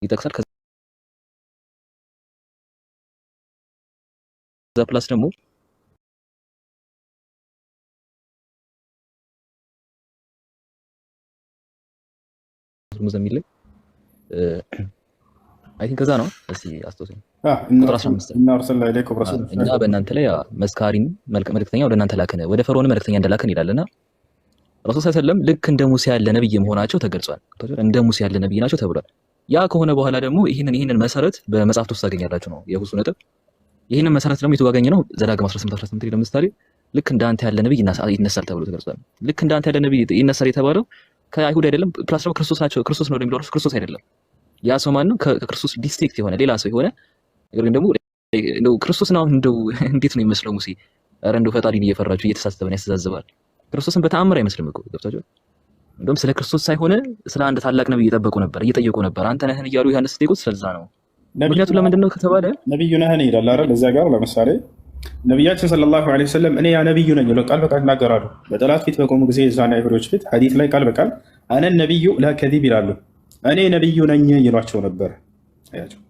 S3: ይጠቅሳል። ከዛ ፕላስ ደግሞ ሙዘሚል ላይ አይ ቲንክ ከዛ ነው። እስቲ አስተውሰኝ ቁጥር 15 እና በእናንተ ላይ መስካሪን መልእክተኛ ወደ እናንተ ላከን ወደ ፈርዖን መልእክተኛ እንደላከን ይላልና ረሱል ሰለላሁ ልክ እንደ ሙሴ ያለ ነብይ መሆናቸው ተገልጿል። እንደ ሙሴ ያለ ነብይ ናቸው ተብሏል። ያ ከሆነ በኋላ ደግሞ ይሄንን መሰረት በመጽሐፍት ውስጥ ታገኛላችሁ ነው የሁሱ ነጥብ። ይሄንን መሰረት ደግሞ የተዋገኘ ነው ዘዳግም 18 ለምሳሌ ልክ እንዳንተ ያለ ነብይ ይነሳል ተብሎ ተገልጿል። ልክ እንዳንተ ያለ ነብይ ይነሳል የተባለው ከአይሁድ አይደለም። ፕላስ ደግሞ ክርስቶስ ናቸው። ክርስቶስ ነው እንደሚለው ክርስቶስ አይደለም። ያ ሰው ማን ነው? ከክርስቶስ ዲስቲንክት የሆነ ሌላ ሰው የሆነ ግን ደግሞ እንደው ክርስቶስ ነው። እንደው እንዴት ነው የሚመስለው ሙሴ? አረ እንደው ፈጣሪን እየፈራችሁ እየተሳሰበን ያስተዛዝባል። ክርስቶስን በተአምር አይመስልም እኮ ገብታችሁ። እንደውም ስለ ክርስቶስ ሳይሆን ስለ አንድ ታላቅ ነብይ እየጠየቁ ነበር። አንተ ነህን እያሉ ዮሐንስ ሲጠይቁት ስለዛ ነው። ምክንያቱም ለምንድን ነው ከተባለ
S1: ነብዩ ነህን ይላል አይደል? እዛ ጋር ለምሳሌ ነብያችን ሰለላሁ ዐለይሂ ወሰለም እኔ ያ ነብዩ ነኝ ብለው ቃል በቃል ይናገራሉ። በጠላት ፊት በቆሙ ጊዜ የዛና አይሁዶች ፊት ሐዲስ ላይ ቃል በቃል አነ ነብዩ ላ ከዚብ ይላሉ። እኔ ነብዩ ነኝ ይሏቸው ነበር። አያቸው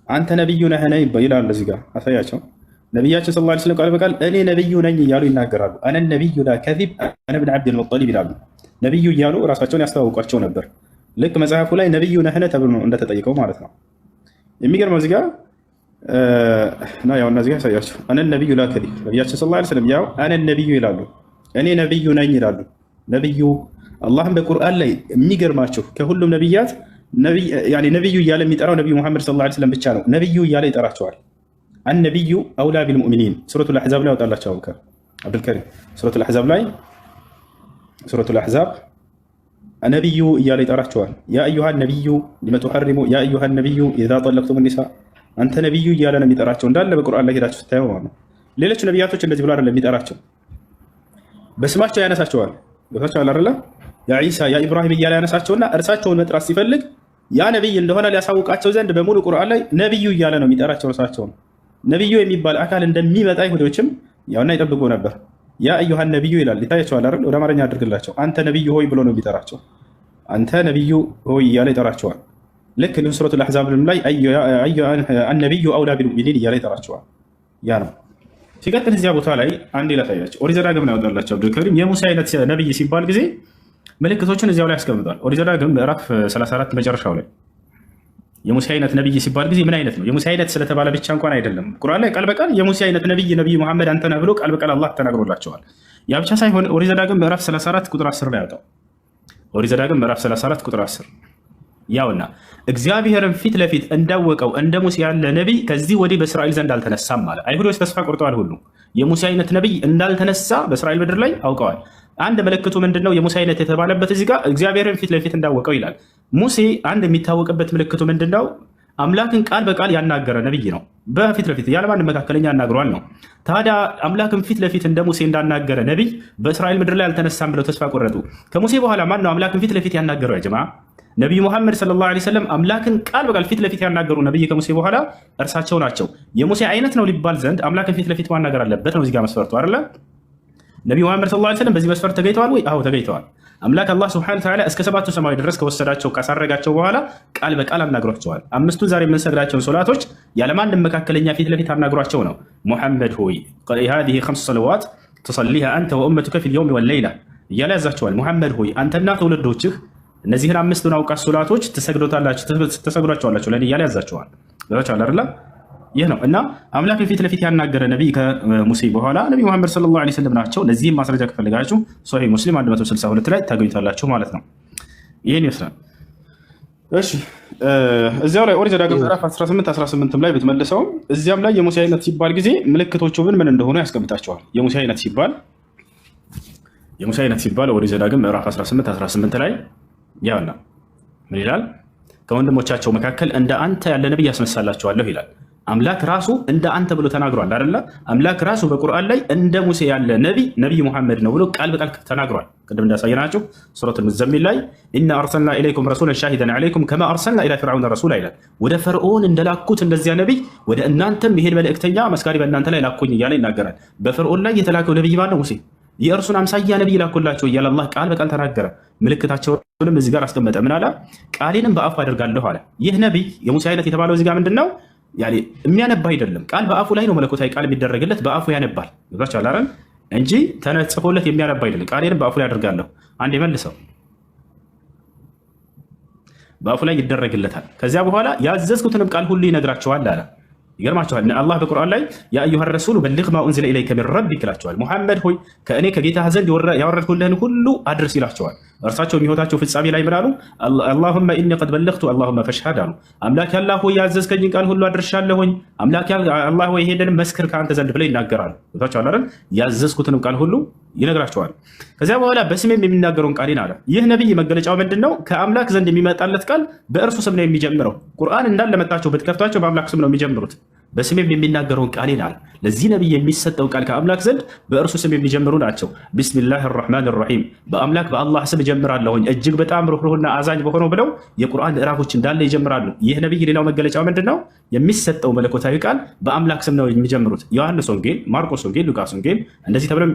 S1: አንተ ነብዩ ነህ ይላል። እዚህ ጋር አሳያቸው። ነብያችን ሰለላሁ ዐለይሂ ወሰለም ቃል በቃል እኔ ነብዩ ነኝ እያሉ ይናገራሉ። አነ ነብዩ ላ ከዚብ አነ ኢብኑ ዐብዱል ሙጠሊብ ይላሉ። ነብዩ እያሉ ራሳቸውን ያስተዋውቋቸው ነበር። ልክ መጽሐፉ ላይ ነብዩ ነህ ተብሎ እንደተጠይቀው ማለት ነው። የሚገርመው እዚህ ጋር ነው ያው እነዚህ ያሳያቸው አነ ነብዩ ላ ከዚብ ነብያችን ሰለላሁ ዐለይሂ ወሰለም ያው አነ ነብዩ ይላሉ። እኔ ነብዩ ነኝ ይላሉ። ነብዩ አላህም በቁርአን ላይ የሚገርማቸው ከሁሉም ነብያት ነብዩ እያለ የሚጠራው ነብዩ መሐመድ ሰለላሁ ዐለይሂ ወሰለም ብቻ ነው። ነብዩ እያለ ይጠራቸዋል። አነብዩ አውላ ቢልሙእሚኒን ሱረቱል አሕዛብ ላይ ያወጣላቸው አብዱልከሪም ሱረቱል አሕዛብ ላይ ሱረቱል አሕዛብ ነብዩ እያለ ይጠራቸዋል። ያ አዩሃ ነብዩ ሊመ ቱሐሪሙ ያ አዩሃ ነብዩ ኢዛ ጠለቅቱም ኒሳ አንተ ነብዩ እያለ ነው የሚጠራቸው። እንዳለ በቁርአን ላይ ሄዳችሁ ስታየው ማለት ነው። ሌሎች ነብያቶች እንደዚህ ብሎ አይደለም የሚጠራቸው፣ በስማቸው ያነሳቸዋል። ቦታቸው አይደለ ያ ኢሳ ያ ኢብራሂም እያለ ያነሳቸውና እርሳቸውን መጥራት ሲፈልግ ያ ነብይ እንደሆነ ሊያሳውቃቸው ዘንድ በሙሉ ቁርአን ላይ ነብዩ እያለ ነው የሚጠራቸው። እርሳቸው ነው ነብዩ የሚባል አካል እንደሚመጣ ይሁዶችም ያውና ይጠብቁ ነበር። ያ አዩሃ ነቢዩ ይላል። ይታያቸዋል አይደል? ወደ አማርኛ አድርግላቸው። አንተ ነቢዩ ሆይ ብሎ ነው የሚጠራቸው። አንተ ነቢዩ ሆይ እያለ ይጠራቸዋል። ልክ እንዲሁ ሱረቱል አሕዛብ ላይ አነቢዩ አውላ ቢልሙእሚኒን እያለ ይጠራቸዋል። ያ ነው። ሲቀጥል እዚያ ቦታ ላይ አንድ ላሳያቸው። ኦሪት ዘዳግም ነው ያወጣላቸው አብዱልከሪም። የሙሴ አይነት ነቢይ ሲባል ጊዜ ምልክቶችን እዚያው ላይ ያስቀምጧል። ኦሪት ዘዳግም ምዕራፍ 34 መጨረሻው ላይ የሙሴ አይነት ነቢይ ሲባል ጊዜ ምን አይነት ነው? የሙሴ አይነት ስለተባለ ብቻ እንኳን አይደለም። ቁርአን ላይ ቃል በቃል የሙሴ አይነት ነቢይ ሙሐመድ አንተ ነህ ብሎ ቃል በቃል አላህ ተናግሮላቸዋል። ያ ብቻ ሳይሆን ኦሪት ዘዳግም ምዕራፍ 34 ቁጥር 10 ላይ ያወጣው። ኦሪት ዘዳግም ምዕራፍ 34 ቁጥር 10 ያውና እግዚአብሔርን ፊት ለፊት እንዳወቀው እንደ ሙሴ ያለ ነቢይ ከዚህ ወዲህ በእስራኤል ዘንድ አልተነሳም አለ። አይሁዶች ተስፋ ቆርጠዋል። ሁሉ የሙሴ አይነት ነቢይ እንዳልተነሳ በእስራኤል ምድር ላይ አውቀዋል። አንድ ምልክቱ ምንድነው? የሙሴ አይነት የተባለበት እዚህ ጋር እግዚአብሔርን ፊት ለፊት እንዳወቀው ይላል። ሙሴ አንድ የሚታወቅበት ምልክቱ ምንድነው? አምላክን ቃል በቃል ያናገረ ነቢይ ነው። በፊት ለፊት ያለማንም መካከለኛ ያናግረዋል ነው። ታዲያ አምላክን ፊት ለፊት እንደ ሙሴ እንዳናገረ ነቢይ በእስራኤል ምድር ላይ አልተነሳም ብለው ተስፋ ቆረጡ። ከሙሴ በኋላ ማን ነው አምላክን ፊት ለፊት ያናገረው? ያ ጀማ ነቢዩ ሙሐመድ ሰለላሁ ዐለይሂ ወሰለም አምላክን ቃል በቃል ፊት ለፊት ያናገሩ ነቢይ ከሙሴ በኋላ እርሳቸው ናቸው። የሙሴ አይነት ነው ሊባል ዘንድ አምላክን ፊት ለፊት ማናገር አለበት ነው እዚህ ጋር መስፈርቱ አይደለ? ነቢዩ ሙሐመድ ሰለላሁ ዐለይሂ ወሰለም በዚህ መስፈርት ተገኝተዋል ወይ? አዎ ተገኝተዋል። አምላክ አላህ ሱብሓነሁ ወተዓላ እስከ ሰባቱ ሰማይ ድረስ ከወሰዳቸው ካሳረጋቸው በኋላ ቃል በቃል አናግሯቸዋል። አምስቱን ዛሬ የምንሰግዳቸውን ሶላቶች ያለማንም መካከለኛ ፊት ለፊት አናግሯቸው ነው። ሙሐመድ ሆይ هذه 5 صلوات تصليها انت وامتك في اليوم والليله እያለ ያዛቸዋል። ሙሐመድ ሆይ አንተና ትውልዶችህ እነዚህን አምስቱን አውቃት ሶላቶች ተሰግዷቸዋላችሁ ለኔ እያለ ያዛቸዋል። ዘራቻው አይደለ? ይህ ነው እና አምላክን ፊት ለፊት ያናገረ ነቢይ ከሙሴ በኋላ ነቢይ ሙሐመድ ሰለላሁ ዐለይሂ ወሰለም ናቸው። ለዚህም ማስረጃ ከፈለጋችሁ ሶሒህ ሙስሊም 162 ላይ ታገኙታላችሁ ማለት ነው። ይህን ይመስላል። እሺ እዚያው ላይ ኦሪት ዘዳግም ምዕራፍ 18 ላይ ብትመልሰውም እዚያም ላይ የሙሴ አይነት ሲባል ጊዜ ምልክቶቹ ምን እንደሆኑ ያስቀምጣቸዋል። የሙሴ አይነት ሲባል ኦሪት ዘዳግም ምዕራፍ 18 ላይ ያውና ምን ይላል? ከወንድሞቻቸው መካከል እንደ አንተ ያለ ነቢይ ያስነሳላቸዋለሁ ይላል። አምላክ ራሱ እንደ አንተ ብሎ ተናግሯል አይደለ? አምላክ ራሱ በቁርአን ላይ እንደ ሙሴ ያለ ነቢይ ሙሐመድ ነው ብሎ ቃል በቃል ተናግሯል። ቅድም እንዳሳየናቸው ሱረቱል ሙዘሚል ላይ ኢና አርሰልና ኢለይኩም ረሱለን ሻሂደን ዐለይኩም ከማ አርሰልና ኢላ ፊርዓውነ ረሱላ ይላል። ወደ ፈርዖን እንደላኩት እንደዚያ ነቢይ ወደ እናንተም ይሄን መልእክተኛ መስካሪ በእናንተ ላይ ላኩኝ እያለ ይናገራል። በፈርዖን ላይ የተላከው ነቢይ ማነው? ሙሴ። የእርሱን አምሳያ ነቢይ ላኩላቸው እያለ አላህ ቃል በቃል ተናገረ። ምልክታቸውንም እዚህ ጋር አስቀመጠ። ምን አለ? ቃሌንም በአፉ አደርጋለሁ አለ። ይህ ነቢይ የሙሴ አይነት የተባለው እዚህ ጋር ምንድን ነው? የሚያነባ አይደለም። ቃል በአፉ ላይ ነው መለኮታዊ ቃል የሚደረግለት፣ በአፉ ያነባል አይደል እንጂ ተጽፎለት የሚያነባ አይደለም። ቃሌንም በአፉ ላይ አደርጋለሁ። አንድ የመልሰው በአፉ ላይ ይደረግለታል። ከዚያ በኋላ ያዘዝኩትንም ቃል ሁሉ ይነግራቸዋል አለ። ይገርማቸዋል። አላህ በቁርአን ላይ ያ አዩሃ ረሱሉ በሊግ ማ ኡንዚለ ኢለይከ ሚን ረቢክ ይላቸዋል። ሙሐመድ ሆይ ከእኔ ከጌታህ ዘንድ ያወረድኩልህን ሁሉ አድርስ ይላቸዋል። እርሳቸው የሚወታቸው ፍጻሜ ላይ ምን አሉ? አላሁመ ኢኒ ቀድ በለግቱ አላሁመ ፈሽሀድ አሉ። አምላክ አላህ ሆይ ያዘዝከኝን ቃል ሁሉ አድርሻለሁኝ፣ አምላክ አላህ ሆይ ይሄንንም መስክር ከአንተ ዘንድ ብለው ይናገራሉ። ቦታቸዋል አይደል? ያዘዝኩትንም ቃል ሁሉ ይነግራቸዋል። ከዚያ በኋላ በስሜም የሚናገረውን ቃሌን አለ። ይህ ነቢይ መገለጫው ምንድን ነው? ከአምላክ ዘንድ የሚመጣለት ቃል በእርሱ ስም ነው የሚጀምረው። ቁርአን እንዳለ መጣቸው ብትከፍቷቸው በአምላክ ስም ነው የሚጀምሩት። በስሜም የሚናገረውን ቃሌን አለ። ለዚህ ነቢይ የሚሰጠው ቃል ከአምላክ ዘንድ በእርሱ ስም የሚጀምሩ ናቸው። ቢስሚላህ ራህማን ራሂም፣ በአምላክ በአላህ ስም እጀምራለሁኝ እጅግ በጣም ሩህሩህና አዛኝ በሆነው ብለው የቁርአን ምዕራፎች እንዳለ ይጀምራሉ። ይህ ነቢይ ሌላው መገለጫው ምንድን ነው? የሚሰጠው መለኮታዊ ቃል በአምላክ ስም ነው የሚጀምሩት። ዮሐንስ ወንጌል፣ ማርቆስ ወንጌል፣ ሉቃስ ወንጌል እንደዚህ ተብለው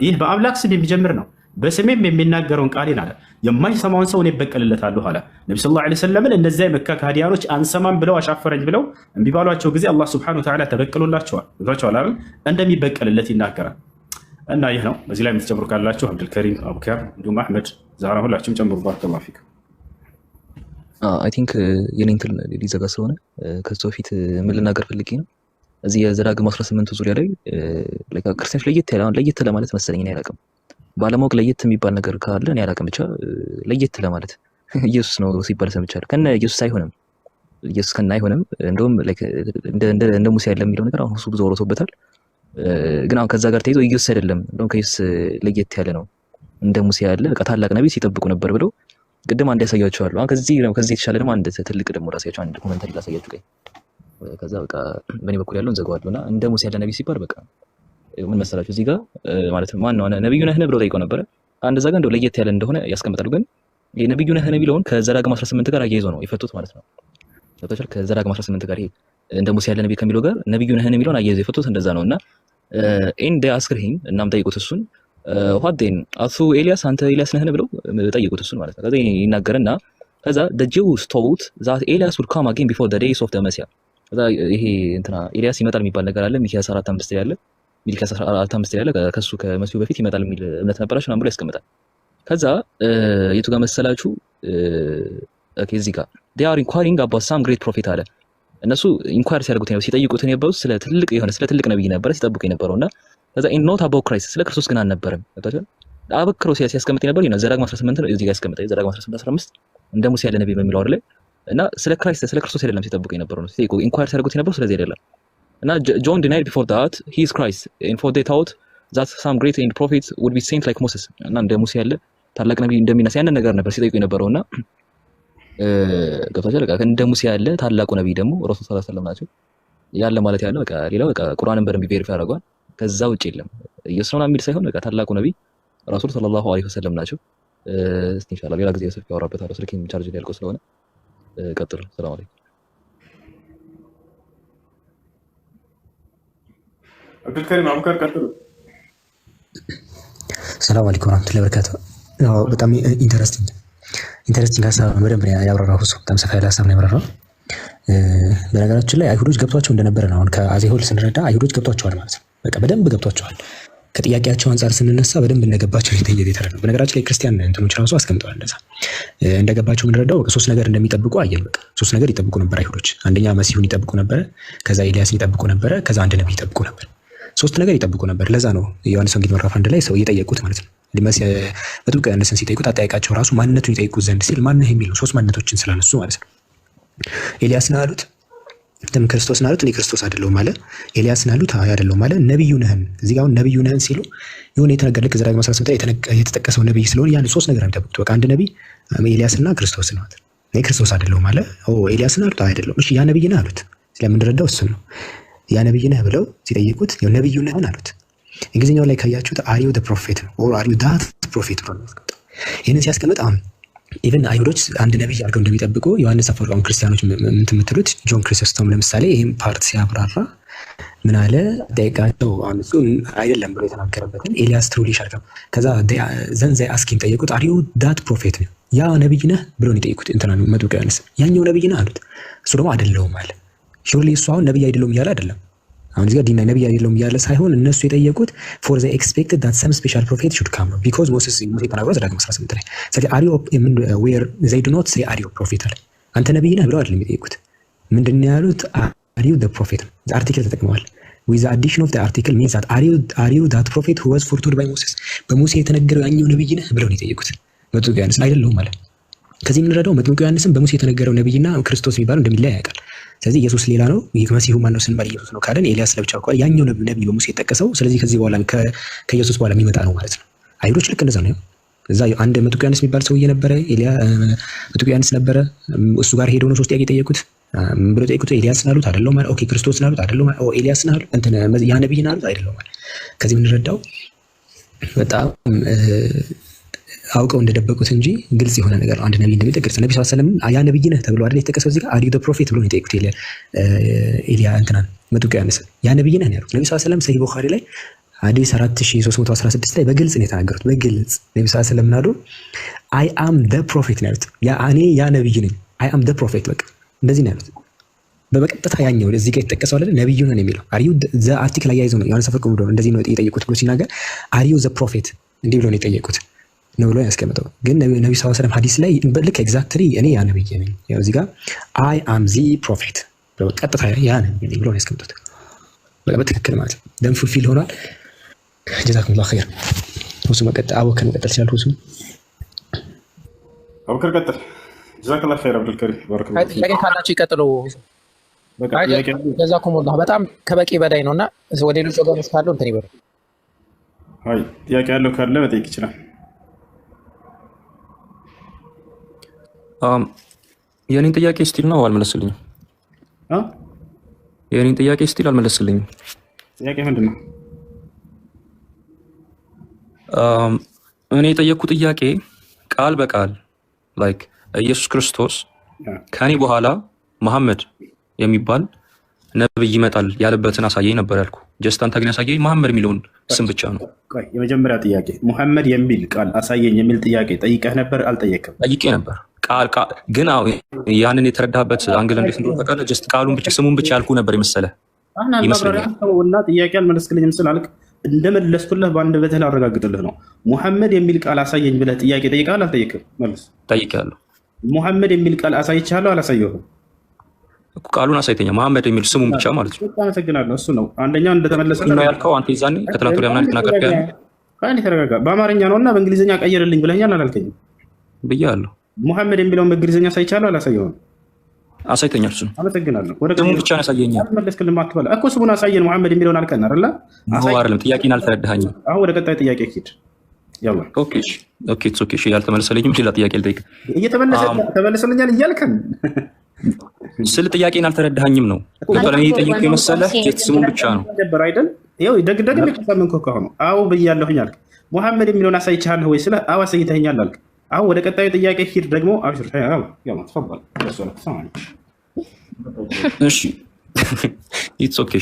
S1: ይህ በአምላክ ስም የሚጀምር ነው። በስሜም የሚናገረውን ቃሌን አለ የማይሰማውን ሰው እኔ እበቀልለታለሁ አለ። ነቢ ሰለላሁ ዐለይሂ ወሰለምን እነዚያ የመካ ከሃዲያኖች አንሰማም ብለው አሻፈረኝ ብለው እምቢ ባሏቸው ጊዜ አላህ ሱብሓነሁ ወተዓላ ተበቅሎላቸዋል። አይደል? እንደሚበቀልለት ይናገራል። እና ይህ ነው። በዚህ ላይ የምትጨምሩ ካላችሁ አብዱልከሪም፣ አቡከር እንዲሁም አሕመድ፣ ዛራ ሁላችሁም ጨምሩ። ባረከላሁ ፊኩም።
S3: አይ ቲንክ የኔ እንትን ሊዘጋ ስለሆነ ከዚህ በፊት ምን ልናገር ፈልጌ ነው። እዚህ የዘዳግም 18 ዙሪያ ላይ ክርስቲያኖች ለየት ለማለት መሰለኝ እኔ አላውቅም። ባለማወቅ ለየት የሚባል ነገር ካለ እኔ አላውቅም። ብቻ ለየት ለማለት ኢየሱስ ነው ሲባል ሰምቻለሁ። ከነ ኢየሱስ አይሆንም፣ ኢየሱስ ከነ አይሆንም። እንደውም እንደ ሙሴ ያለ የሚለው ነገር አሁን እሱ ብዙ ወሮቶበታል። ግን አሁን ከዛ ጋር ተይዞ ኢየሱስ አይደለም፣ እንደውም ከኢየሱስ ለየት ያለ ነው። እንደ ሙሴ ያለ በቃ ታላቅ ነቢይ ሲጠብቁ ነበር ብለው ቅድም አንድ ያሳያችኋለሁ። አሁን ከዚህ የተሻለ ደግሞ አንድ ትልቅ ደግሞ ራሳያችሁ አንድ ኮሜንተሪ ላሳያችሁ። ከዛ በቃ በእኔ በኩል ያለውን ዘጋዋለሁ እና እንደ ሙሴ ያለ ነቢይ ሲባል በቃ ምን መሰላችሁ እዚህ ጋር ማለት ማን ነው ነብዩ ነህ ብለው ጠይቀው ነበረ። አንድ እዛ ጋር እንደው ለየት ያለ እንደሆነ ያስቀምጣሉ። ግን የነብዩ ነህ የሚለውን ከዘዳግም 18 ጋር አያይዞ ነው የፈቱት ማለት ነው። ከዘዳግም 18 ጋር እንደ ሙሴ ያለ ነብይ ከሚለው ጋር ነብዩ ነህ የሚለውን አያይዞ የፈቱት እንደዛ ነውና ኤንድ አስክር ሂም እናም ጠይቁት እሱን ዋዴን አሱ ኤልያስ አንተ ኤልያስ ነህን ብለው ጠይቁት እሱን ማለት ነው። ከዛ ይናገርና ከዛ the Jews thought that Elias would come again before the days of the Messiah። ከዛ ይሄ እንትና ኤልያስ ይመጣል የሚባል ነገር አለ ሚክያስ 4:5 ያለ ሚልኪያስ 4:5 ያለ ከሱ ከመሲሁ በፊት ይመጣል የሚል እምነት ነበራቸው ምናምን ብሎ ያስቀምጣል። ከዛ የቱ ጋር መሰላችሁ እዚህ ጋር they are inquiring about some great prophet አለ። እነሱ ኢንኳየር ሲያደርጉት ነው ሲጠይቁት የነበሩት ስለ ትልቅ ነብይ ነበር ሲጠብቁ የነበረውና ከዛ in not about Christ ስለ ክርስቶስ ግን አልነበረም። ታውቃለህ አበክሮ ሲያስቀምጥ ነበር ነው ዘዳግም 18 ነው እዚህ ጋር ያስቀምጣል። ዘዳግም 18:15 እንደ ሙሴ ያለ ነብይ በሚለው አይደል እና ስለ ክርስቶስ አይደለም ሲጠብቁ የነበረው ነው ሲጠይቁ ኢንኳየር ሲያደርጉት የነበረው ስለዚህ አይደለም። እና John denied before that he is Christ and for they thought that some great and prophets would be saint like Moses እና እንደ ሙሴ ያለ ታላቅ ነብይ እንደሚነሳ ያንን ነገር ነበር ሲጠይቁ የነበረውና ገብታችኋል። በቃ እንደ ሙሴ ያለ ታላቁ ነብይ ደግሞ ረሱል ሰለላሁ ዐለይሂ ወሰለም ናቸው ያለ ማለት ያለው በቃ ሌላው በቃ ቁርአንን በደንብ ቬሪፋይ አድርጓል። ከዛ ውጭ የለም ኢየሱስ ነው የሚል ሳይሆን በቃ ታላቁ ነብይ ረሱል ሰለላሁ ዐለይሂ ወሰለም ናቸው። ኢንሻአላህ ሌላ ጊዜ ሰፊ አወራበታለሁ። ስልኬን ቻርጅ ላይ ያልቆ ስለሆነ ቀጥሉ። ሰላም አለይኩም።
S1: አብዱል ከሪም አቡከር ቀጥሉ።
S6: ሰላም አለይኩም ወራህመቱላሂ ወበረካቱሁ። በጣም ኢንተረስቲንግ ሀሳብ በደንብ ያብራራው እሱ በጣም ሰፋ ያለ ሀሳብ ነው ያብራራው። በነገራችን ላይ አይሁዶች ገብቷቸው እንደነበረ ነው። አሁን ከአዜሆል ስንረዳ አይሁዶች ገብቷቸዋል ማለት ነው። በቃ በደንብ ገብቷቸዋል። ከጥያቄያቸው አንፃር ስንነሳ በደንብ እንደገባቸው የተረዳው። በነገራችን ላይ ክርስቲያን እንትኖች ራሱ አስቀምጠዋል እንደዛ እንደገባቸው የምንረዳው ሶስት ነገር እንደሚጠብቁ አየን። በቃ ሶስት ነገር ይጠብቁ ነበር አይሁዶች። አንደኛ መሲሁን ይጠብቁ ነበረ፣ ከዛ ኤልያስን ይጠብቁ ነበረ፣ ከዛ አንድ ነብይ ይጠብቁ ነበር። ሶስት ነገር ይጠብቁ ነበር። ለዛ ነው ዮሐንስ ወንጌል ምዕራፍ 1 ላይ ሰው እየጠየቁት ማለት ነው። በጥብቅ ያነሰን ሲጠይቁት አጠያቃቸው ራሱ ማንነቱን ይጠይቁት ዘንድ ሲል ማንነህ የሚለው ሶስት ማንነቶችን ስላነሱ ማለት ነው። ኤልያስን አሉት፣ ደም ክርስቶስን አሉት፣ እኔ ክርስቶስ አይደለሁም አለ። ኤልያስን አሉት፣ አይ አይደለሁም አለ። ነብዩ ነህን፣ እዚህ ጋር ነብዩ ነህን ሲሉ የሆነ የተነገረ ልክ ዘዳግም 18 ላይ የተጠቀሰው ነብይ ስለሆነ ያን ሶስት ነገር የሚጠብቁት በቃ አንድ ነብይ ኤልያስና ክርስቶስ ነው። እኔ ክርስቶስ አይደለሁም አለ። ኤልያስን አሉት፣ አይ አይደለሁም። እሺ ያ ነብይ ነህ አሉት። ስለምንረዳው እሱ ነው ያ ነብይ ነህ ብለው ሲጠይቁት ነብዩ ነህን አሉት። እንግሊዝኛው ላይ ካያችሁት አሪዩ ዘ ፕሮፌት ነው ኦር አሪዩ ዳት ፕሮፌት ብሎ ነው። ይሄንን ሲያስቀምጥ ኢቭን አይሁዶች አንድ ነብይ አድርገው እንደሚጠብቁ ዮሐንስ አፈወርቅ ክርስቲያኖች የምትሉት ጆን ክሪሶስቶም ለምሳሌ ይሄን ፓርት ሲያብራራ ምን አለ ጠይቃቸው አንሱ አይደለም ብሎ የተናገረበትን ኤልያስ ትሩሊ ሻልከም ከዛ ዘንዘይ አስኪም ጠየቁት አሪዩ ዳት ፕሮፌት ነው ያ ነብይ ነህ ብሎ ነው የጠየቁት። እንትና መጥምቁ ዮሐንስ ያኛው ነብይ ነህ አሉት። እሱ ደግሞ አይደለሁም አለ። ሹርሊ እሱ አሁን ነብይ አይደለሁም እያለ አይደለም። አሁን እዚህ ጋር ዲና ነብይ አይደለሁም እያለ ሳይሆን እነሱ የጠየቁት for they expected that some special prophet should come because Moses ተናግሯል ዘዳግም 18 ላይ። ስለዚህ are you where they do not say are you prophet አለ። አንተ ነብይ ነህ ብለው አይደለም የጠየቁት። ምንድነው ያሉት? are you the prophet አርቲክል ተጠቅመዋል። with the addition of the article means that are you that prophet who was foretold by Moses በሙሴ የተነገረው ያኛው ነብይ ነህ ብለው ነው የጠየቁት። መጥምቁ ዮሐንስ አይደለሁም አለ። ከዚህ የምንረዳው መጥምቁ ዮሐንስም በሙሴ የተነገረው ነብይና ክርስቶስ የሚባለው እንደሚለያይ ያውቃል። ስለዚህ ኢየሱስ ሌላ ነው፣ መሲሁ ማን ነው ስንባል ኢየሱስ ነው ካለን ኤልያስ ለብቻው ካለ ያኛው ነብይ በሙሴ የተጠቀሰው ስለዚህ ከዚህ በኋላ ከኢየሱስ በኋላ የሚመጣ ነው ማለት ነው። አይሁዶች ልክ እንደዛ ነው። እዛ አንድ መጥምቁ ዮሐንስ የሚባል ሰውዬ ነበረ፣ መጥምቁ ዮሐንስ ነበረ። እሱ ጋር ሄደው ነው ሶስት ጥያቄ ጠየቁት። ብሎ ጠየቁት። ኤልያስን አሉት፣ አይደለም ማለት ኦኬ። ክርስቶስን አሉት፣ አይደለም ማለት ኤልያስን አሉት፣ እንትን ያ ነብይን አሉት፣ አይደለም ማለት። ከዚህ የምንረዳው በጣም አውቀው እንደደበቁት እንጂ ግልጽ የሆነ ነገር አንድ ነብይ እንደሚጠቅስ ነብይ ሰለላሁ ዐለይሂ ወሰለም ያ ነብይ ነህ ተብሎ አይደል የተጠቀሰው። እዚህ ጋር አር ዩ ዘ ፕሮፌት ብሎ ነው የጠየቁት ኤልያ እንትናን መጥምቁ ዮሐንስ ያ ነብይ ነህ ያሉት። ነብይ ሰለላሁ ዐለይሂ ወሰለም ሰሂህ ቡኻሪ ላይ ሐዲስ 4316 ላይ በግልጽ ነው የተናገሩት። በግልጽ ነብይ ሰለላሁ ዐለይሂ ወሰለም ናዱ አይ አም ዘ ፕሮፌት ነው ያሉት። እኔ ያ ነብይ ነኝ፣ አይ አም ዘ ፕሮፌት በቃ እንደዚህ ነው ያሉት። በቀጥታ ያኛው እዚህ ጋር የተጠቀሰው አይደል ነብዩ ነህ የሚለው አር ዩ ዘ አርቲክል አያይዘው ነው ዮሐንስ አፈወርቅ ብሎ እንደዚህ ነው የጠየቁት ብሎ ሲናገር አር ዩ ዘ ፕሮፌት እንዲህ ብሎ ነው የጠየቁት ነው ብሎ ያስቀምጠው። ግን ነብዩ ሰለላሁ ዐለይሂ ወሰለም ሐዲስ ላይ ልክ ኤግዛክትሊ እኔ ያ ነብይ ነኝ ያው እዚህ ጋር አይ አም ዚ ፕሮፌት በቀጥታ ያ ነብይ ብሎ ነው ያስቀምጡት። በትክክል ማለት ነው። ደም ፉልፊል ሆኗል። ጀዛኩሙላሁ ኸይር። ሁሱ መቀጠል አወከን መቀጠል ይችላል። ሁሱ
S1: አቡከር ቀጥል። ጀዛከላሁ ኸይር አብዱል ከሪም ባረከላሁ።
S7: ጥያቄ ካላችሁ ይቀጥሉ። ጀዛኩሙላህ በጣም ከበቂ በላይ ነውና ወደ ሌሎች ወገኖች ካሉ እንትን ይበሉ።
S1: አይ ጥያቄ ያለው ካለ መጠየቅ ይችላል።
S2: የኔን ጥያቄ ስቲል ነው አልመለስልኝም። የኔን ጥያቄ ስቲል አልመለስልኝም።
S1: ጥያቄ ምንድን ነው?
S2: እኔ የጠየቅኩት ጥያቄ ቃል በቃል ላይክ ኢየሱስ ክርስቶስ ከኔ በኋላ መሐመድ የሚባል ነብይ ይመጣል ያለበትን አሳየኝ ነበር ያልኩ። ጀስት አንተ ግን ያሳየኝ መሐመድ የሚለውን ስም ብቻ ነው።
S1: የመጀመሪያ ጥያቄ ሙሐመድ የሚል ቃል አሳየኝ የሚል ጥያቄ ጠይቀህ ነበር? አልጠየቅም?
S2: ጠይቄ ነበር። ቃል ግን ያንን የተረዳበት አንግል እንዴት እንደሆነ ታውቃለህ? ጀስት ቃሉን ብቻ ስሙን ብቻ ያልኩ ነበር ይመስለኛል።
S1: እና ጥያቄ አልመለስክልኝም ስላልክ እንደመለስኩልህ በአንድ በትህ ላረጋግጥልህ ነው። ሙሐመድ የሚል ቃል አሳየኝ ብለህ ጥያቄ ጠይቀሃል? አልጠየቅም? መልስ።
S2: ጠይቄያለሁ።
S1: ሙሐመድ የሚል ቃል አሳይቻለሁ? አላሳየሁም?
S2: ቃሉን አሳይተኛል። መሐመድ የሚል ስሙን ብቻ ማለት ነው።
S1: አመሰግናለሁ። እሱ ነው አንደኛው እንደተመለሰልህ
S2: ነው ያልከው አንተ። ይዛኔ ከትናንት ወዲያ ምናምን ተናገርክ ያለ
S1: ተረጋጋ። በአማርኛ ነው እና በእንግሊዝኛ ቀይርልኝ ብለኛል። አላልከኝም?
S2: ብያለሁ።
S1: ሙሐመድ የሚለውን በእንግሊዝኛ አሳይቻለሁ? አላሳየሁም?
S2: አሳይተኛል። እሱ
S1: አመሰግናለሁ።
S2: ስሙን ብቻ ነው ያሳየኛል።
S1: አልመለስክልም አትበል እኮ። ስሙን አሳየን ሙሐመድ የሚለውን አልከን አይደለ?
S2: አይደለም። ጥያቄን አልተረዳኸኝም።
S1: አሁን ወደ ቀጣይ ጥያቄ ሂድ። ያላ
S2: ኦኬ ኦኬ ኦኬ። ያልተመለሰልኝም ሌላ ጥያቄ ልጠይቅ።
S1: ተመለሰልኛል እያልከን
S2: ስለ ጥያቄን አልተረዳኸኝም ነው። ለኔ ጠይቅ የመሰለህ ስሙን ብቻ ነው
S1: ነበር አይደል? ይኸው ደግሜ ከሰምንኩ ከሆነ አዎ ብያለሁኝ አልክ። ሙሐመድ የሚለውን አሳይቻለሁ ወይ ስለ አዎ አሳይተኸኛል አልክ። አሁን ወደ ቀጣዩ ጥያቄ ሂድ። ደግሞ አብሽር ተፈضل።
S2: እሺ ኢትስ ኦኬ።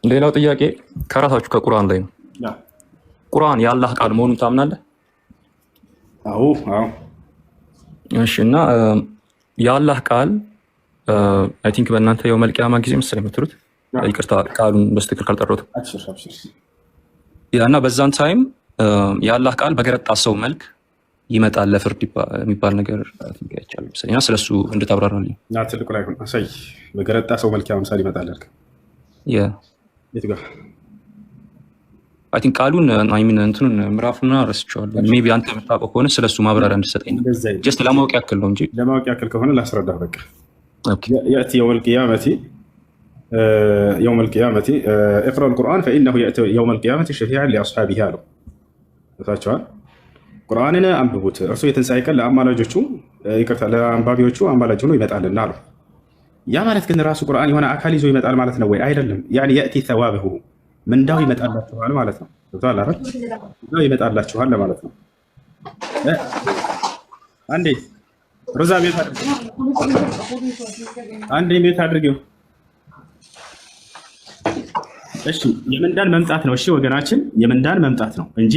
S2: ሌላው ጥያቄ ከራሳችሁ ከቁርአን ላይ ነው። ቁርአን የአላህ ቃል መሆኑን ታምናለህ?
S1: አዎ አዎ።
S2: እሺ እና የአላህ ቃል አይ ቲንክ በእናንተ የውመል ቂያማ ጊዜ መሰለኝ የምትሉት፣ ይቅርታ ቃሉን በስትክክል ካልጠራሁት፣ እና በዛን ታይም የአላህ ቃል በገረጣ ሰው መልክ ይመጣል ለፍርድ የሚባል ነገር አይቻልም መሰለኝ። እና ስለሱ እንድታብራራልኝ።
S1: ትልቁ ላይ ሆን አሳይ። በገረጣ ሰው መልክ ምሳሌ ይመጣል አልክ። የት ጋር? አይ ቲንክ ቃሉን አይሚን እንትኑን ምዕራፉን ረስቼዋለሁ። ሜይ ቢ አንተ የምታውቀው ከሆነ ስለሱ ማብራሪያ እንድትሰጠኝ ነው። ጀስት ለማወቅ ያክል ነው እንጂ ለማወቅ ያክል ከሆነ ላስረዳህ። በቃ يأتي يوم القيامة اقرأ القرآن فإنه يأتي يوم القيامة شفيعا لأصحابه له ታቻው ቁርአንን አንብቡት እርሱ የትንሣኤ ቀን ለአማላጆቹ ይቅርታ ለአንባቢዎቹ አማላጅ ሆኖ ይመጣልና አሉ። ያ ማለት ግን ራሱ ቁርአን የሆነ አካል ይዞ ይመጣል ማለት ነው ወይ? አይደለም። ያኒ يأتي ثوابه ምንዳው ይመጣላችኋል ማለት ነው። ገብቶሃል አይደል? ምንዳው ይመጣላችኋል ማለት ነው። አንዴ ሮዛ ቤት አድርጊው፣ አንዴ ቤት አድርጊው። እሺ የምንዳን መምጣት ነው። እሺ ወገናችን የምንዳን መምጣት ነው እንጂ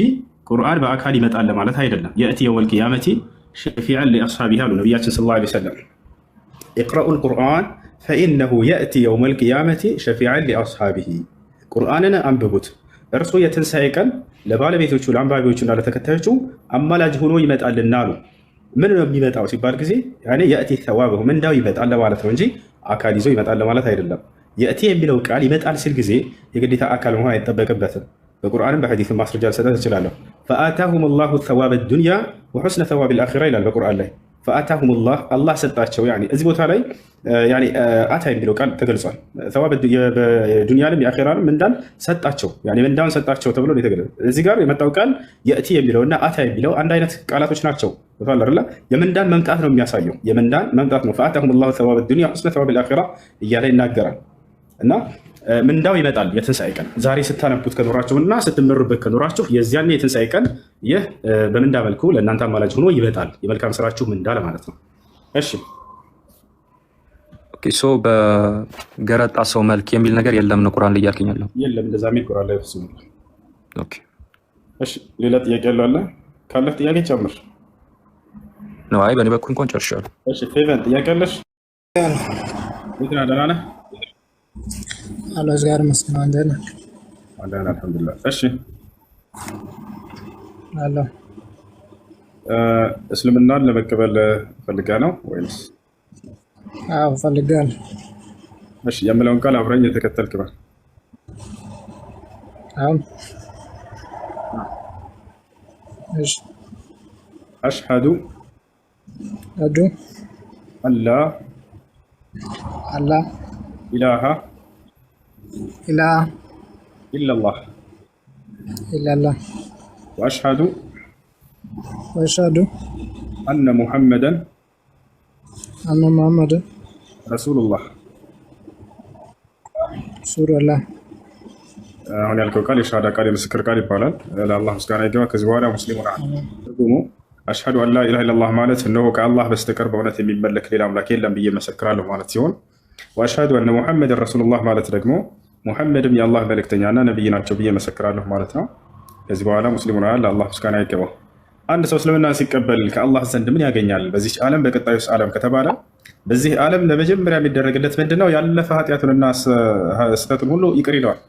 S1: ቁርአን በአካል ይመጣል ማለት አይደለም። يأتي يوم القيامة شفيعا لأصحابه አሉ ነብያችን ሰለላሁ ዐለይሂ ወሰለም። اقرأوا القرآن فإنه يأتي يوم القيامة شفيعا لأصحابه ቁርአንን አንብቡት እርሱ የትንሣኤ ቀን ለባለቤቶቹ ለአንባቢዎቹና ለተከታዮቹ አማላጅ ሆኖ ይመጣልና አሉ። ምን ነው የሚመጣው ሲባል ጊዜ ያኔ يأتي ثوابه ምንዳው ይመጣል ማለት ነው እንጂ አካል ይዞ ይመጣል ማለት አይደለም። የእቲ የሚለው ቃል ይመጣል ሲል ጊዜ የግዴታ አካል መሆን አይጠበቅበትም። በቁርአንም በሐዲስም ማስረጃ ልሰጠህ እችላለሁ። ፈአታሁም ላሁ ተዋበ ዱንያ ወሑስነ ተዋብ ልአኺራ ይላል በቁርአን ላይ። ፈአታሁም ላህ አላህ ሰጣቸው። እዚህ ቦታ ላይ አታ የሚለው ቃል ተገልጿል። ተዋበ በዱንያንም የአኺራንም ምንዳን ሰጣቸው፣ ምንዳን ሰጣቸው ተብሎ የተገለጸ። እዚህ ጋር የመጣው ቃል የእቲ የሚለውና አታ የሚለው አንድ አይነት ቃላቶች ናቸው። የምንዳን መምጣት ነው የሚያሳየው፣ የምንዳን መምጣት ነው። ፈአታሁም ላሁ ተዋበ ዱንያ ወሑስነ ተዋብ ልአኺራ እያለ ይናገራል። እና ምንዳው ይመጣል የትንሣኤ ቀን። ዛሬ ስታነቡት ከኖራችሁና ስትመሩበት ከኖራችሁ የዚያኔ የትንሣኤ ቀን ይህ በምንዳ መልኩ ለእናንተ አማላጅ ሆኖ ይመጣል። የመልካም ስራችሁ ምንዳ ለማለት ነው። እሺ
S2: ኦኬ። ሶ በገረጣ ሰው መልክ የሚል ነገር የለም ነው ቁርአን ላይ እያልከኛለሁ?
S1: የለም፣ እንደዛ የሚል ቁርአን ላይ ፍጹም።
S2: ኦኬ
S1: እሺ። ሌላ ጥያቄ ያለው አለ? ካለህ ጥያቄ ጨምር
S2: ነው። አይ በእኔ በኩል እንኳን ጨርሻለሁ።
S1: እሺ ፌቨን ጥያቄ አለሽ? እንትና ደህና ነህ?
S7: አላህ ጋር መስገን አንደና
S1: አላህ አልሐምዱሊላህ። እሺ
S7: አላህ
S1: እስልምናን ለመቀበል ፈልጋ ነው ወይስ?
S7: አዎ ፈልጋለሁ።
S1: እሺ የምለውን ቃል አብረኝ የተከተልክ በል።
S7: አዎ እሺ
S1: አሽሀዱ አላ ኢላሃ ኢለላህ ወአሽሀዱ አነ ሙሐመደን ረሱሉላህ። አሁን ያልከው ቃል የሻሃዳ ቃል የምስክር ቃል ይባላል። ለአላህ ምስጋና ይገባ። ከዚህ በኋላ ሙስሊሙን ትርጉሙ አሽሀዱ አን ላ ኢላሃ ኢለላህ ማለት እነሆ ከአላህ በስተቀር በእውነት የሚመለክ ሌላ አምላክ የለም ብዬ መሰክራለሁ ማለት ሲሆን ወአሽሀዱ አነ ሙሐመድን ረሱሉላህ ማለት ደግሞ ሙሐመድም የአላህ መልእክተኛና ነብይ ናቸው ብዬ መሰክራለሁ ማለት ነው። ከዚህ በኋላ ሙስሊሙን ለአላህ ምስጋና ይገባው። አንድ ሰው እስልምናን ሲቀበል ከአላህ ዘንድ ምን ያገኛል በዚህ ዓለም በቀጣዩስ ዓለም ከተባለ በዚህ ዓለም ለመጀመሪያ የሚደረግለት ምንድነው? ያለፈ ኃጢአቱንና ስህተቱን ሁሉ ይቅር ይለዋል።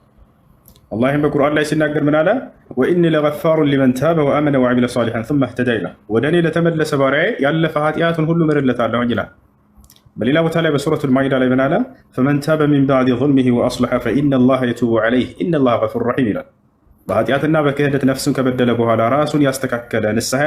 S1: አላህም በቁርአን ላይ ሲናገር ምን አለ? ወኢኒ ለገፋሩን ሊመን ታበ ወአመነ ወዐሚለ ሷሊሐን ሱመ እህተዳ ይላል። ወደ እኔ ለተመለሰ ባሪያዬ ያለፈ ኃጢአቱን ሁሉ ምርለታለሁ ይላል። በሌላ ቦታ ላይ በሱረቱል ማኢዳ ላይ ምን አለ? ፈመን ታበ ሚን ባዕድ ዙልሚሂ ወአስለሐ ፈኢነላሀ የቱቡ ዐለይህ ኢነላሀ ገፉሩር ረሒም ይላል። በኃጢአትና በክህደት ነፍሱን ከበደለ በኋላ ራሱን ያስተካከለ ንስሐ